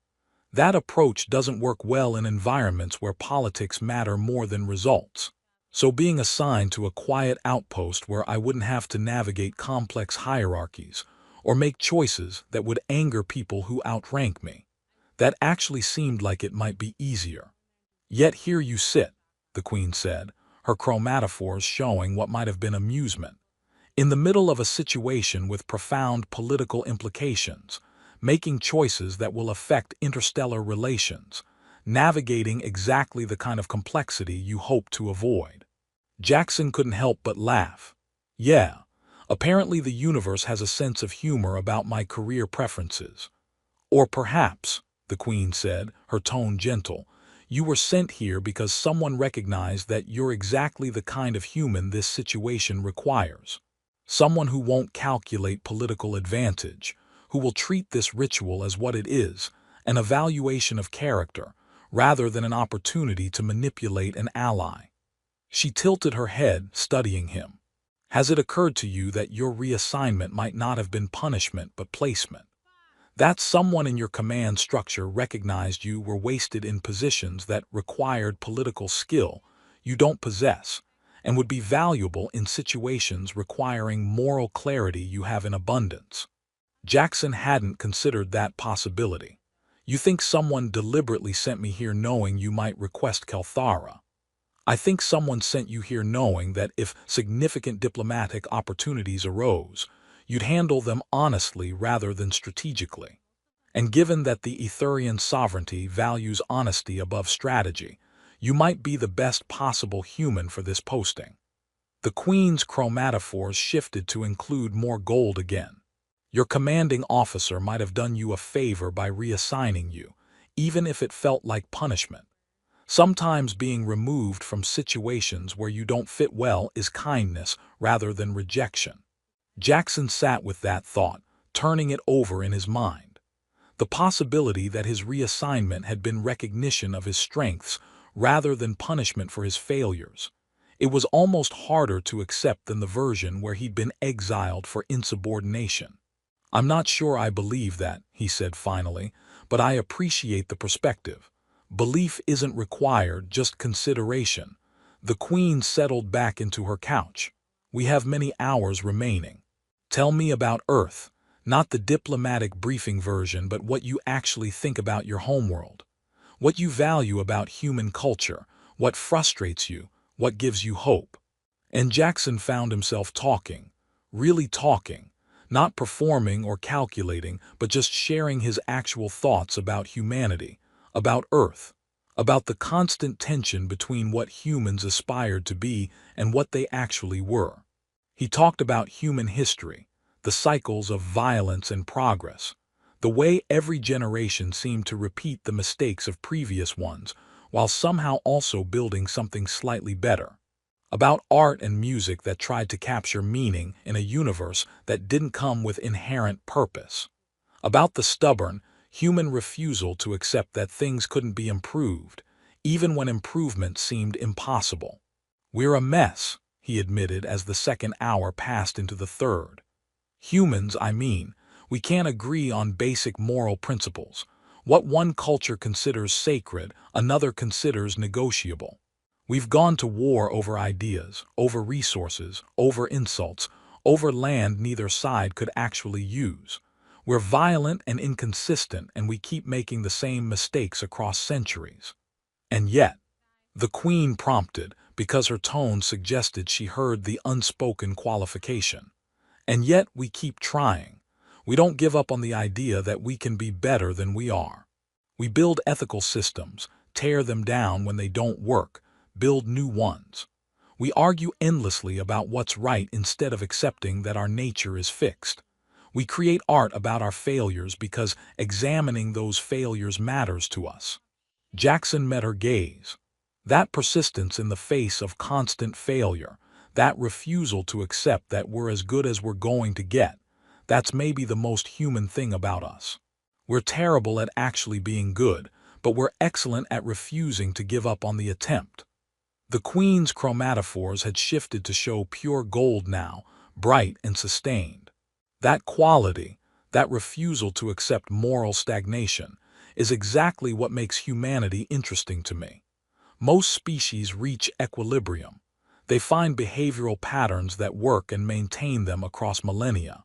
"That approach doesn't work well in environments where politics matter more than results. So being assigned to a quiet outpost where I wouldn't have to navigate complex hierarchies or make choices that would anger people who outrank me, that actually seemed like it might be easier. Yet here you sit," the Queen said, her chromatophores showing what might have been amusement, "in the middle of a situation with profound political implications, making choices that will affect interstellar relations, navigating exactly the kind of complexity you hope to avoid." Jackson couldn't help but laugh. "Yeah, apparently the universe has a sense of humor about my career preferences. Or perhaps," the Queen said, her tone gentle, "you were sent here because someone recognized that you're exactly the kind of human this situation requires. Someone who won't calculate political advantage, who will treat this ritual as what it is, an evaluation of character, rather than an opportunity to manipulate an ally." She tilted her head, studying him. "Has it occurred to you that your reassignment might not have been punishment but placement? That someone in your command structure recognized you were wasted in positions that required political skill you don't possess, and would be valuable in situations requiring moral clarity you have in abundance?" Jackson hadn't considered that possibility. "You think someone deliberately sent me here knowing you might request Kelthara? I think someone sent you here knowing that if significant diplomatic opportunities arose, you'd handle them honestly rather than strategically. And given that the Etherian sovereignty values honesty above strategy, you might be the best possible human for this posting." The Queen's chromatophores shifted to include more gold again. Your commanding officer might have done you a favor by reassigning you, even if it felt like punishment. Sometimes being removed from situations where you don't fit well is kindness rather than rejection. Jackson sat with that thought, turning it over in his mind. The possibility that his reassignment had been recognition of his strengths rather than punishment for his failures. It was almost harder to accept than the version where he'd been exiled for insubordination. "I'm not sure I believe that," he said finally, "but I appreciate the perspective. Belief isn't required, just consideration." The Queen settled back into her couch. "We have many hours remaining. Tell me about Earth, not the diplomatic briefing version, but what you actually think about your homeworld. What you value about human culture, what frustrates you, what gives you hope." And Jackson found himself talking, really talking, not performing or calculating, but just sharing his actual thoughts about humanity, about Earth, about the constant tension between what humans aspired to be and what they actually were. He talked about human history, the cycles of violence and progress, the way every generation seemed to repeat the mistakes of previous ones, while somehow also building something slightly better. About art and music that tried to capture meaning in a universe that didn't come with inherent purpose. About the stubborn, human refusal to accept that things couldn't be improved, even when improvement seemed impossible. "We're a mess," he admitted as the second hour passed into the third. "Humans, I mean. We can't agree on basic moral principles. What one culture considers sacred, another considers negotiable. We've gone to war over ideas, over resources, over insults, over land neither side could actually use. We're violent and inconsistent, and we keep making the same mistakes across centuries." "And yet," the Queen prompted, because her tone suggested she heard the unspoken qualification. "And yet we keep trying. We don't give up on the idea that we can be better than we are. We build ethical systems, tear them down when they don't work, build new ones. We argue endlessly about what's right instead of accepting that our nature is fixed. We create art about our failures because examining those failures matters to us." Jackson met her gaze. That persistence in the face of constant failure, that refusal to accept that we're as good as we're going to get, that's maybe the most human thing about us. We're terrible at actually being good, but we're excellent at refusing to give up on the attempt. The Queen's chromatophores had shifted to show pure gold now, bright and sustained. That quality, that refusal to accept moral stagnation, is exactly what makes humanity interesting to me. Most species reach equilibrium. They find behavioral patterns that work and maintain them across millennia.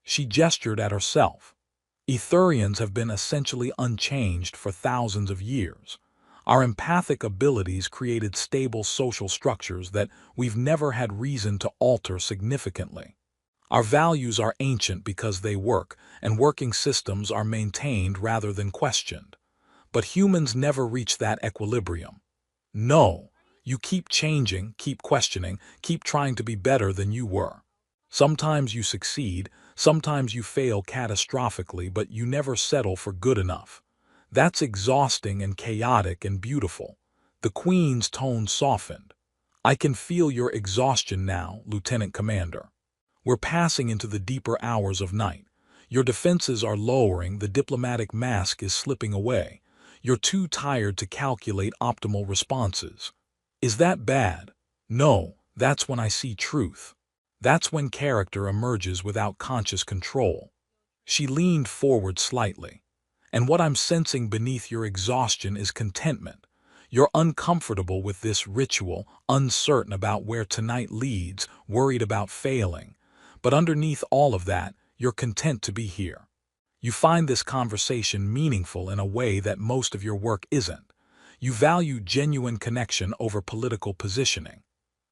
She gestured at herself. Etherians have been essentially unchanged for thousands of years. Our empathic abilities created stable social structures that we've never had reason to alter significantly. Our values are ancient because they work, and working systems are maintained rather than questioned. But humans never reach that equilibrium. No, you keep changing, keep questioning, keep trying to be better than you were. Sometimes you succeed, sometimes you fail catastrophically, but you never settle for good enough. That's exhausting and chaotic and beautiful. The Queen's tone softened. "I can feel your exhaustion now, Lieutenant Commander. We're passing into the deeper hours of night. Your defenses are lowering, the diplomatic mask is slipping away. You're too tired to calculate optimal responses." "Is that bad?" "No, that's when I see truth. That's when character emerges without conscious control." She leaned forward slightly. "And what I'm sensing beneath your exhaustion is contentment. You're uncomfortable with this ritual, uncertain about where tonight leads, worried about failing. But underneath all of that, you're content to be here. You find this conversation meaningful in a way that most of your work isn't. You value genuine connection over political positioning."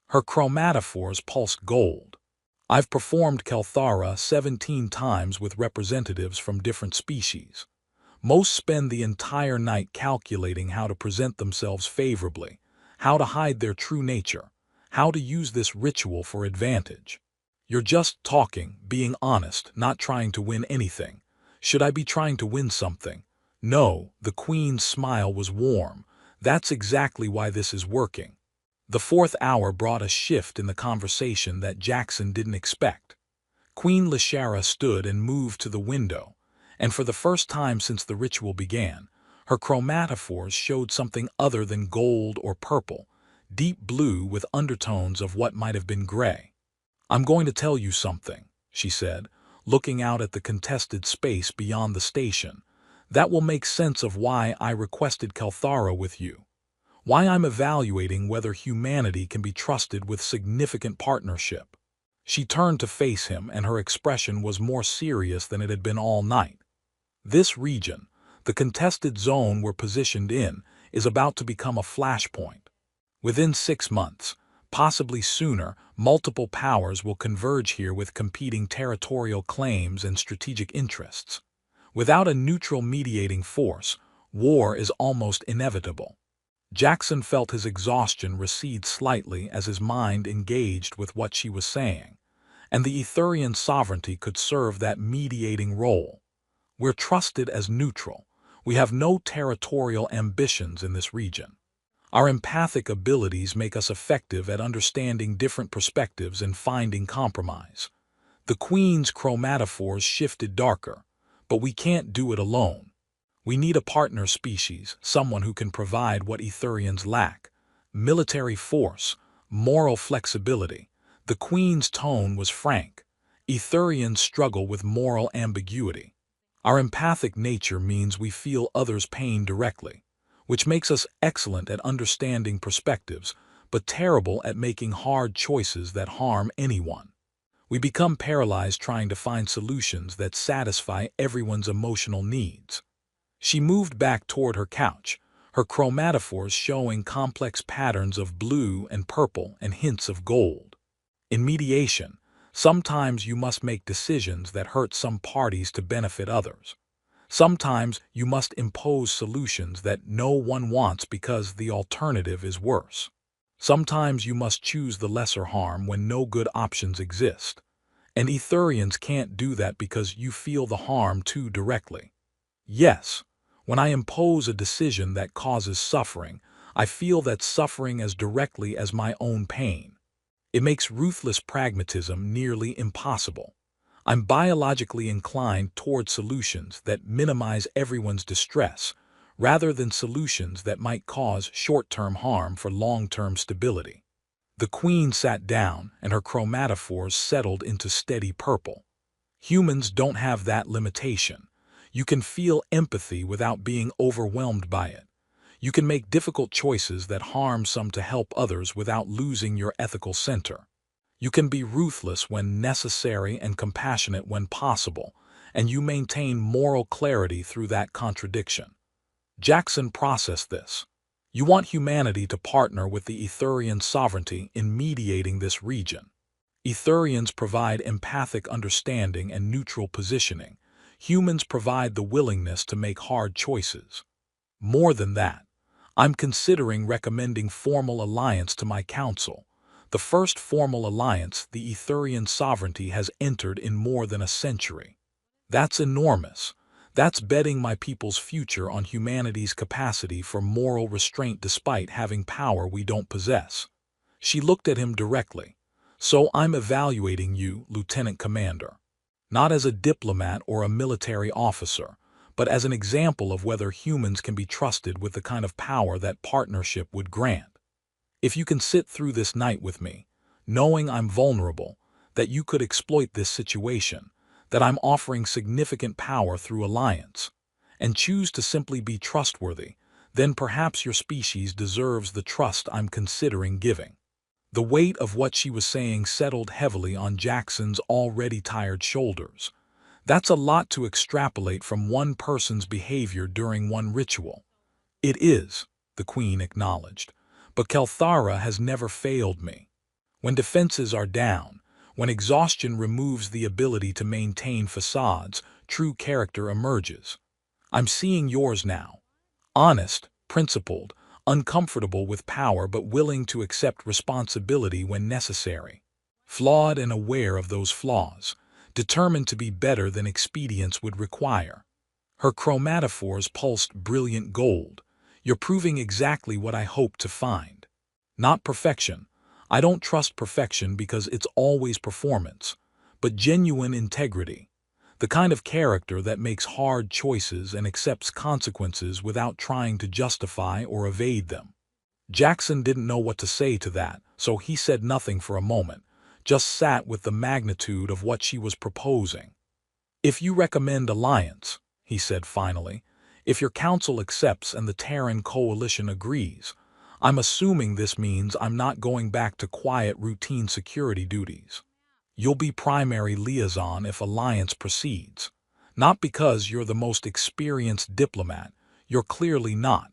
Her chromatophores pulsed gold. "I've performed Kelthara 17 times with representatives from different species. Most spend the entire night calculating how to present themselves favorably, how to hide their true nature, how to use this ritual for advantage. You're just talking, being honest, not trying to win anything. Should I be trying to win something? No, the Queen's smile was warm. That's exactly why this is working. The fourth hour brought a shift in the conversation that Jackson didn't expect. Queen Lashara stood and moved to the window, and for the first time since the ritual began, her chromatophores showed something other than gold or purple, deep blue with undertones of what might have been gray. "I'm going to tell you something," she said, looking out at the contested space beyond the station. "That will make sense of why I requested Kelthara with you. Why I'm evaluating whether humanity can be trusted with significant partnership." She turned to face him, and her expression was more serious than it had been all night. "This region, the contested zone we're positioned in, is about to become a flashpoint. Within 6 months, possibly sooner, multiple powers will converge here with competing territorial claims and strategic interests. Without a neutral mediating force, war is almost inevitable." Jackson felt his exhaustion recede slightly as his mind engaged with what she was saying, and the Etherian sovereignty could serve that mediating role. "We're trusted as neutral. We have no territorial ambitions in this region. Our empathic abilities make us effective at understanding different perspectives and finding compromise." The Queen's chromatophores shifted darker, "But we can't do it alone. We need a partner species, someone who can provide what Etherians lack: military force, moral flexibility." The Queen's tone was frank. "Etherians struggle with moral ambiguity. Our empathic nature means we feel others' pain directly, which makes us excellent at understanding perspectives, but terrible at making hard choices that harm anyone. We become paralyzed trying to find solutions that satisfy everyone's emotional needs." She moved back toward her couch, her chromatophores showing complex patterns of blue and purple and hints of gold. "In mediation, sometimes you must make decisions that hurt some parties to benefit others. Sometimes you must impose solutions that no one wants because the alternative is worse. Sometimes you must choose the lesser harm when no good options exist. And Etherians can't do that because you feel the harm too directly. Yes, when I impose a decision that causes suffering, I feel that suffering as directly as my own pain. It makes ruthless pragmatism nearly impossible. I'm biologically inclined toward solutions that minimize everyone's distress, rather than solutions that might cause short-term harm for long-term stability." The Queen sat down, and her chromatophores settled into steady purple. "Humans don't have that limitation. You can feel empathy without being overwhelmed by it. You can make difficult choices that harm some to help others without losing your ethical center. You can be ruthless when necessary and compassionate when possible, and you maintain moral clarity through that contradiction." Jackson processed this. "You want humanity to partner with the Etherian sovereignty in mediating this region. Etherians provide empathic understanding and neutral positioning. Humans provide the willingness to make hard choices. More than that, I'm considering recommending formal alliance to my council, the first formal alliance the Etherian sovereignty has entered in more than a century. That's enormous. That's betting my people's future on humanity's capacity for moral restraint despite having power we don't possess." She looked at him directly. "So I'm evaluating you, Lieutenant Commander. Not as a diplomat or a military officer, but as an example of whether humans can be trusted with the kind of power that partnership would grant. If you can sit through this night with me, knowing I'm vulnerable, that you could exploit this situation, that I'm offering significant power through alliance, and choose to simply be trustworthy, then perhaps your species deserves the trust I'm considering giving." The weight of what she was saying settled heavily on Jackson's already tired shoulders. That's a lot to extrapolate from one person's behavior during one ritual. "It is," the Queen acknowledged, "but Kelthara has never failed me. When defenses are down, when exhaustion removes the ability to maintain facades, true character emerges. I'm seeing yours now. Honest, principled, uncomfortable with power but willing to accept responsibility when necessary. Flawed and aware of those flaws, determined to be better than expedience would require. Her chromatophores pulsed brilliant gold. You're proving exactly what I hoped to find. Not perfection. I don't trust perfection because it's always performance, but genuine integrity. The kind of character that makes hard choices and accepts consequences without trying to justify or evade them. Jackson didn't know what to say to that, so he said nothing for a moment, just sat with the magnitude of what she was proposing. "If you recommend alliance," he said finally, "if your council accepts and the Terran coalition agrees, I'm assuming this means I'm not going back to quiet routine security duties. You'll be primary liaison if alliance proceeds. Not because you're the most experienced diplomat, you're clearly not,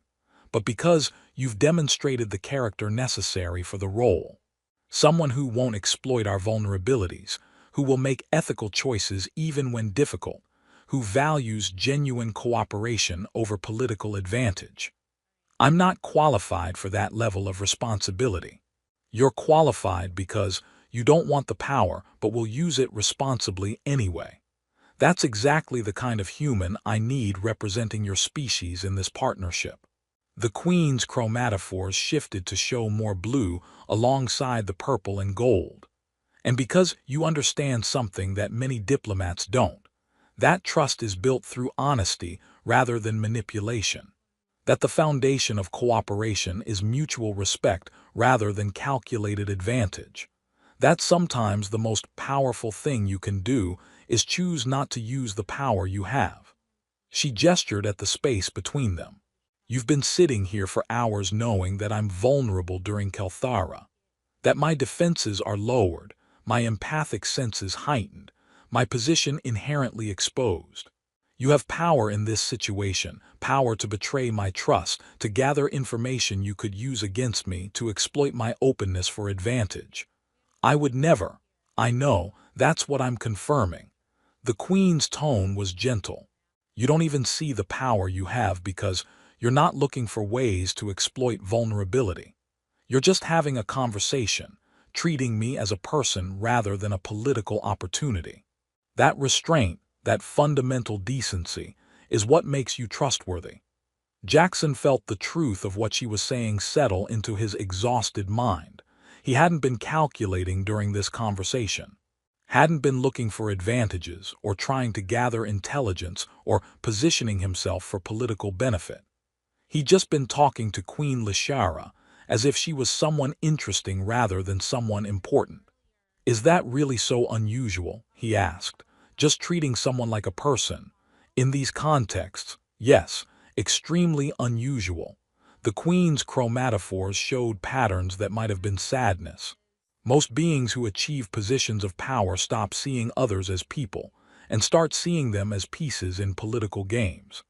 but because you've demonstrated the character necessary for the role. Someone who won't exploit our vulnerabilities, who will make ethical choices even when difficult, who values genuine cooperation over political advantage. I'm not qualified for that level of responsibility. You're qualified because you don't want the power but will use it responsibly anyway. That's exactly the kind of human I need representing your species in this partnership." The Queen's chromatophores shifted to show more blue alongside the purple and gold. "And because you understand something that many diplomats don't, that trust is built through honesty rather than manipulation. That the foundation of cooperation is mutual respect rather than calculated advantage. That sometimes the most powerful thing you can do is choose not to use the power you have." She gestured at the space between them. "You've been sitting here for hours knowing that I'm vulnerable during Kelthara, that my defenses are lowered, my empathic senses heightened, my position inherently exposed. You have power in this situation, power to betray my trust, to gather information you could use against me, to exploit my openness for advantage. I would never. I know, that's what I'm confirming." The Queen's tone was gentle. "You don't even see the power you have because you're not looking for ways to exploit vulnerability. You're just having a conversation, treating me as a person rather than a political opportunity. That restraint, that fundamental decency, is what makes you trustworthy." Jackson felt the truth of what she was saying settle into his exhausted mind. He hadn't been calculating during this conversation, hadn't been looking for advantages or trying to gather intelligence or positioning himself for political benefit. He'd just been talking to Queen Lashara as if she was someone interesting rather than someone important. "Is that really so unusual?" he asked. "Just treating someone like a person? In these contexts, yes, extremely unusual." The Queen's chromatophores showed patterns that might have been sadness. Most beings who achieve positions of power stop seeing others as people and start seeing them as pieces in political games.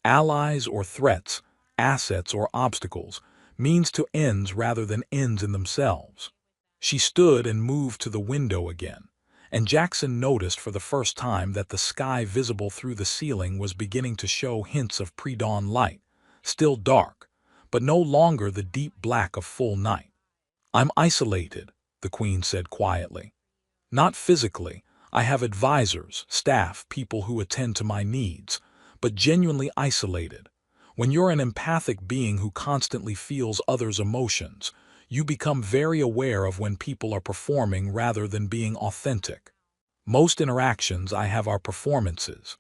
Allies or threats, assets or obstacles, means to ends rather than ends in themselves. She stood and moved to the window again, and Jackson noticed for the first time that the sky visible through the ceiling was beginning to show hints of pre-dawn light, still dark, but no longer the deep black of full night. "I'm isolated," the Queen said quietly. "Not physically. I have advisors, staff, people who attend to my needs, but genuinely isolated. When you're an empathic being who constantly feels others' emotions, you become very aware of when people are performing rather than being authentic. Most interactions I have are performances,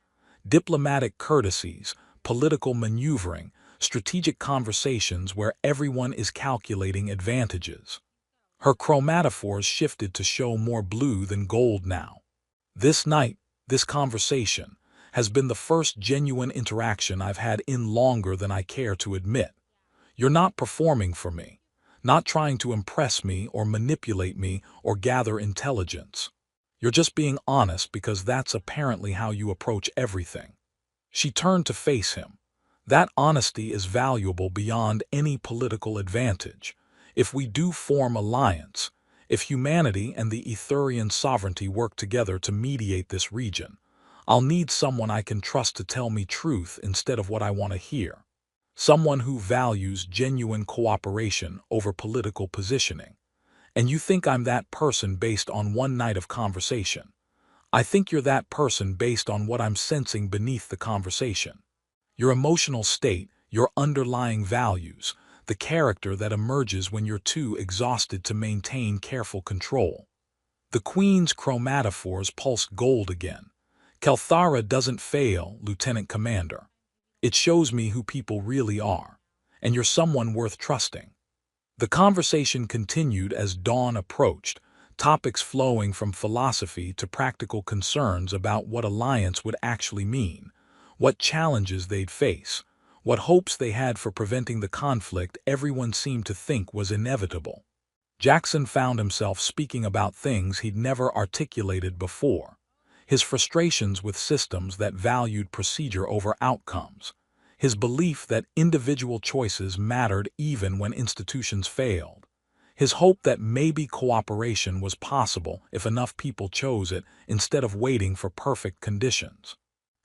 diplomatic courtesies, political maneuvering, strategic conversations where everyone is calculating advantages." Her chromatophores shifted to show more blue than gold now. "This night, this conversation, has been the first genuine interaction I've had in longer than I care to admit. You're not performing for me, not trying to impress me or manipulate me or gather intelligence. You're just being honest because that's apparently how you approach everything." She turned to face him. "That honesty is valuable beyond any political advantage. If we do form alliance, if humanity and the Etherian sovereignty work together to mediate this region, I'll need someone I can trust to tell me truth instead of what I want to hear." someone who values genuine cooperation over political positioning. And you think I'm that person based on one night of conversation. I think you're that person based on what I'm sensing beneath the conversation. Your emotional state, your underlying values, the character that emerges when you're too exhausted to maintain careful control. The Queen's chromatophores pulsed gold again. Kelthara doesn't fail, Lieutenant Commander. It shows me who people really are, and you're someone worth trusting. The conversation continued as dawn approached, topics flowing from philosophy to practical concerns about what alliance would actually mean, what challenges they'd face, what hopes they had for preventing the conflict everyone seemed to think was inevitable. Jackson found himself speaking about things he'd never articulated before. His frustrations with systems that valued procedure over outcomes. His belief that individual choices mattered even when institutions failed. His hope that maybe cooperation was possible if enough people chose it instead of waiting for perfect conditions.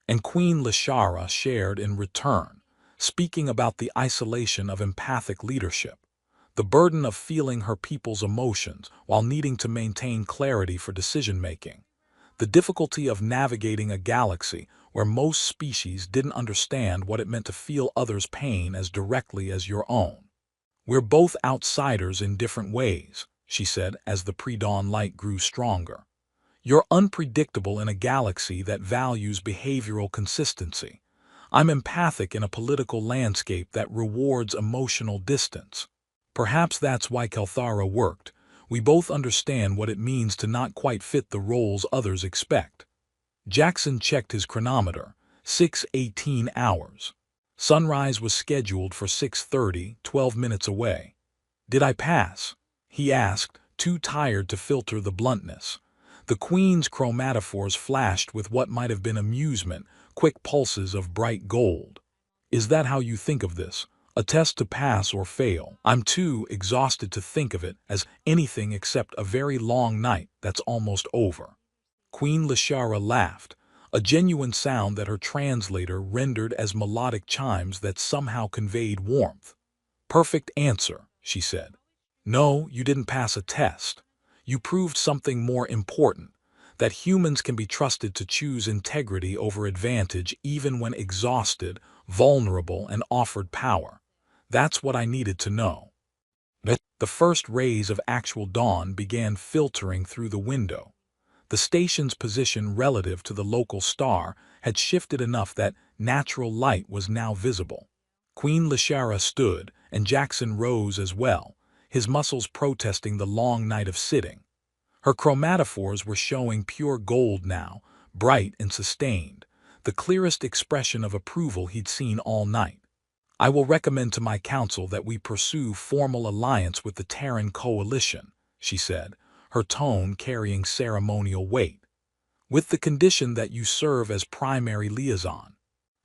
And Queen Lashara shared in return, speaking about the isolation of empathic leadership, the burden of feeling her people's emotions while needing to maintain clarity for decision-making, the difficulty of navigating a galaxy where most species didn't understand what it meant to feel others' pain as directly as your own. "We're both outsiders in different ways," she said as the pre-dawn light grew stronger. "You're unpredictable in a galaxy that values behavioral consistency. I'm empathic in a political landscape that rewards emotional distance. Perhaps that's why Kelthara worked. We both understand what it means to not quite fit the roles others expect." Jackson checked his chronometer. 6:18 hours. Sunrise was scheduled for 6:30, 12 minutes away. "Did I pass?" he asked, too tired to filter the bluntness. The Queen's chromatophores flashed with what might have been amusement, quick pulses of bright gold. "Is that how you think of this? A test to pass or fail?" "I'm too exhausted to think of it as anything except a very long night that's almost over." Queen Lashara laughed, a genuine sound that her translator rendered as melodic chimes that somehow conveyed warmth. "Perfect answer," she said. "No, you didn't pass a test. You proved something more important, that humans can be trusted to choose integrity over advantage even when exhausted, vulnerable, and offered power. That's what I needed to know." The first rays of actual dawn began filtering through the window. The station's position relative to the local star had shifted enough that natural light was now visible. Queen Lashara stood, and Jackson rose as well, his muscles protesting the long night of sitting. Her chromatophores were showing pure gold now, bright and sustained, the clearest expression of approval he'd seen all night. "I will recommend to my council that we pursue formal alliance with the Terran Coalition," she said, her tone carrying ceremonial weight, "with the condition that you serve as primary liaison.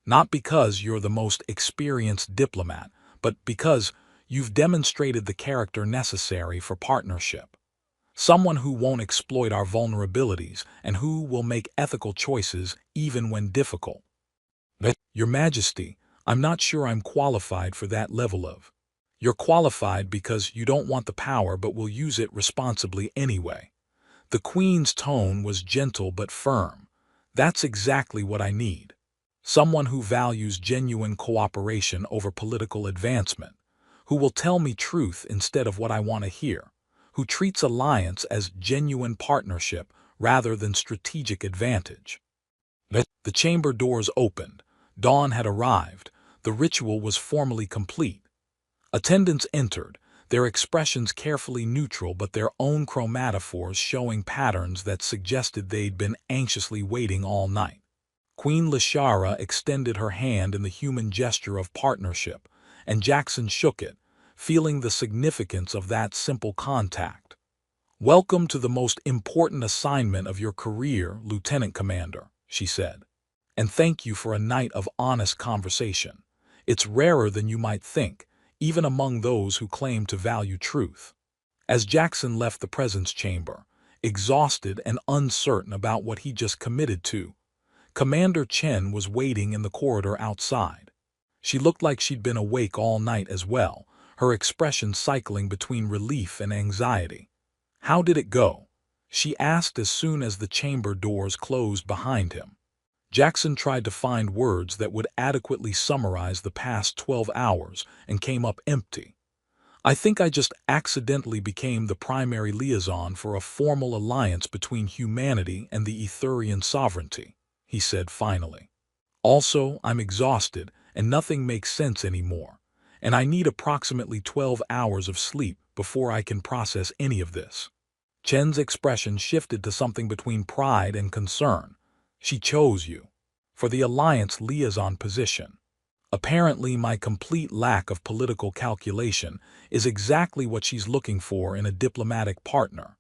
Not because you're the most experienced diplomat, but because you've demonstrated the character necessary for partnership. Someone who won't exploit our vulnerabilities and who will make ethical choices even when difficult." "Your Majesty, I'm not sure I'm qualified for that level of—" "You're qualified because you don't want the power but will use it responsibly anyway." The Queen's tone was gentle but firm. "That's exactly what I need. Someone who values genuine cooperation over political advancement, who will tell me truth instead of what I want to hear, who treats alliance as genuine partnership rather than strategic advantage." The chamber doors opened. Dawn had arrived. The ritual was formally complete. Attendants entered, their expressions carefully neutral but their own chromatophores showing patterns that suggested they'd been anxiously waiting all night. Queen Lashara extended her hand in the human gesture of partnership, and Jackson shook it, feeling the significance of that simple contact. "Welcome to the most important assignment of your career, Lieutenant Commander," she said. "And thank you for a night of honest conversation. It's rarer than you might think, even among those who claim to value truth." As Jackson left the presence chamber, exhausted and uncertain about what he just committed to, Commander Chen was waiting in the corridor outside. She looked like she'd been awake all night as well, her expression cycling between relief and anxiety. How did it go? She asked as soon as the chamber doors closed behind him. Jackson tried to find words that would adequately summarize the past 12 hours and came up empty. I think I just accidentally became the primary liaison for a formal alliance between humanity and the Etherian sovereignty, he said finally. Also, I'm exhausted and nothing makes sense anymore, and I need approximately 12 hours of sleep before I can process any of this. Chen's expression shifted to something between pride and concern. She chose you for the alliance liaison position. Apparently, my complete lack of political calculation is exactly what she's looking for in a diplomatic partner.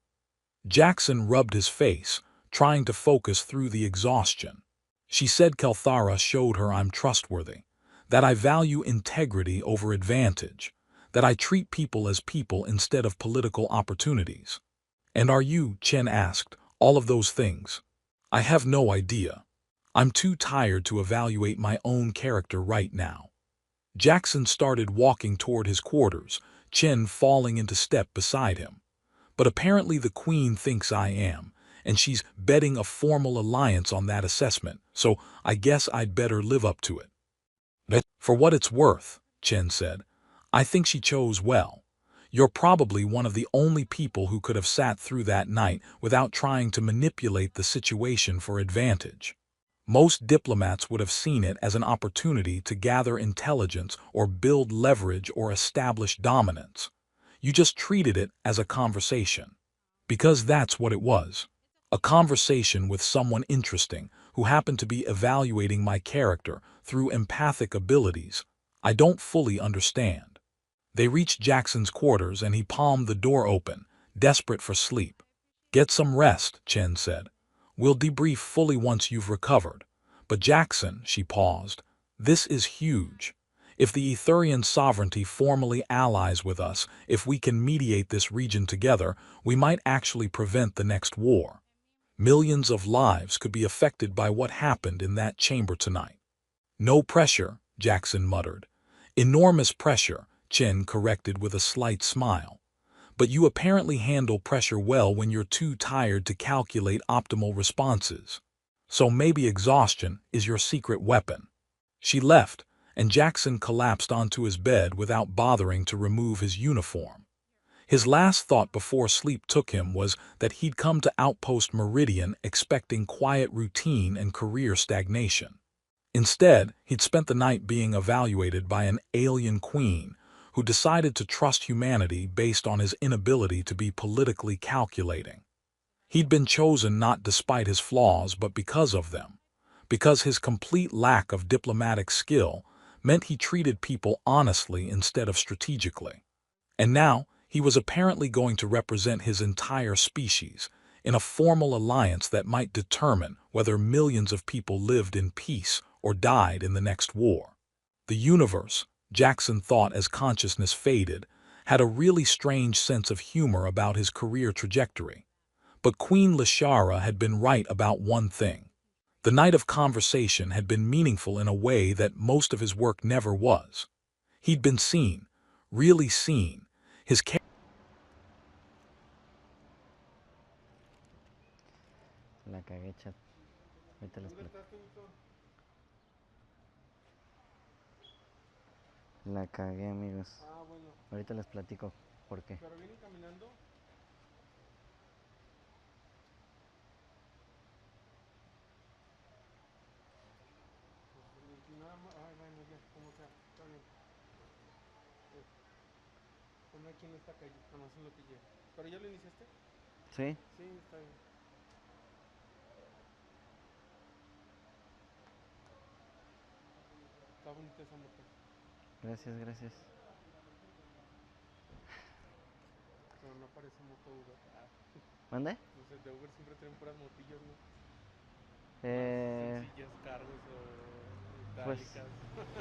Jackson rubbed his face, trying to focus through the exhaustion. She said Kelthara showed her I'm trustworthy, that I value integrity over advantage, that I treat people as people instead of political opportunities. And are you, Chen asked, all of those things? I have no idea. I'm too tired to evaluate my own character right now. Jackson started walking toward his quarters, Chen falling into step beside him. But apparently the Queen thinks I am, and she's betting a formal alliance on that assessment, so I guess I'd better live up to it. For what it's worth, Chen said, I think she chose well. You're probably one of the only people who could have sat through that night without trying to manipulate the situation for advantage. Most diplomats would have seen it as an opportunity to gather intelligence or build leverage or establish dominance. You just treated it as a conversation. Because that's what it was. A conversation with someone interesting who happened to be evaluating my character through empathic abilities I don't fully understand. They reached Jackson's quarters and he palmed the door open, desperate for sleep. Get some rest, Chen said. We'll debrief fully once you've recovered. But Jackson, she paused, this is huge. If the Etherian sovereignty formally allies with us, if we can mediate this region together, we might actually prevent the next war. Millions of lives could be affected by what happened in that chamber tonight. No pressure, Jackson muttered. Enormous pressure, Chen corrected with a slight smile. But you apparently handle pressure well when you're too tired to calculate optimal responses. So maybe exhaustion is your secret weapon. She left, and Jackson collapsed onto his bed without bothering to remove his uniform. His last thought before sleep took him was that he'd come to Outpost Meridian expecting quiet routine and career stagnation. Instead, he'd spent the night being evaluated by an alien queen who decided to trust humanity based on his inability to be politically calculating. He'd been chosen not despite his flaws but because of them, because his complete lack of diplomatic skill meant he treated people honestly instead of strategically. And now, he was apparently going to represent his entire species in a formal alliance that might determine whether millions of people lived in peace or died in the next war. The universe, Jackson thought as consciousness faded, had a really strange sense of humor about his career trajectory. But Queen Lashara had been right about one thing. The night of conversation had been meaningful in a way that most of his work never was. He'd been seen, really seen. His La cagué, chat. Ahorita les platico. La cagué, amigos. Ahorita les platico por qué. ¿Pero vienen caminando? Nada más, bueno, ya, como sea, está bien. Ponme aquí en esta calle, nada más en lo que llega. ¿Pero ya lo iniciaste? Sí. Sí, está bien. Está bonita esa moto. Gracias, gracias. Pero no parece moto Uber. ¿Mande? No sé, de Uber siempre tienen puras motillas, ¿no? Sencillas, cargos o itálicas. Pues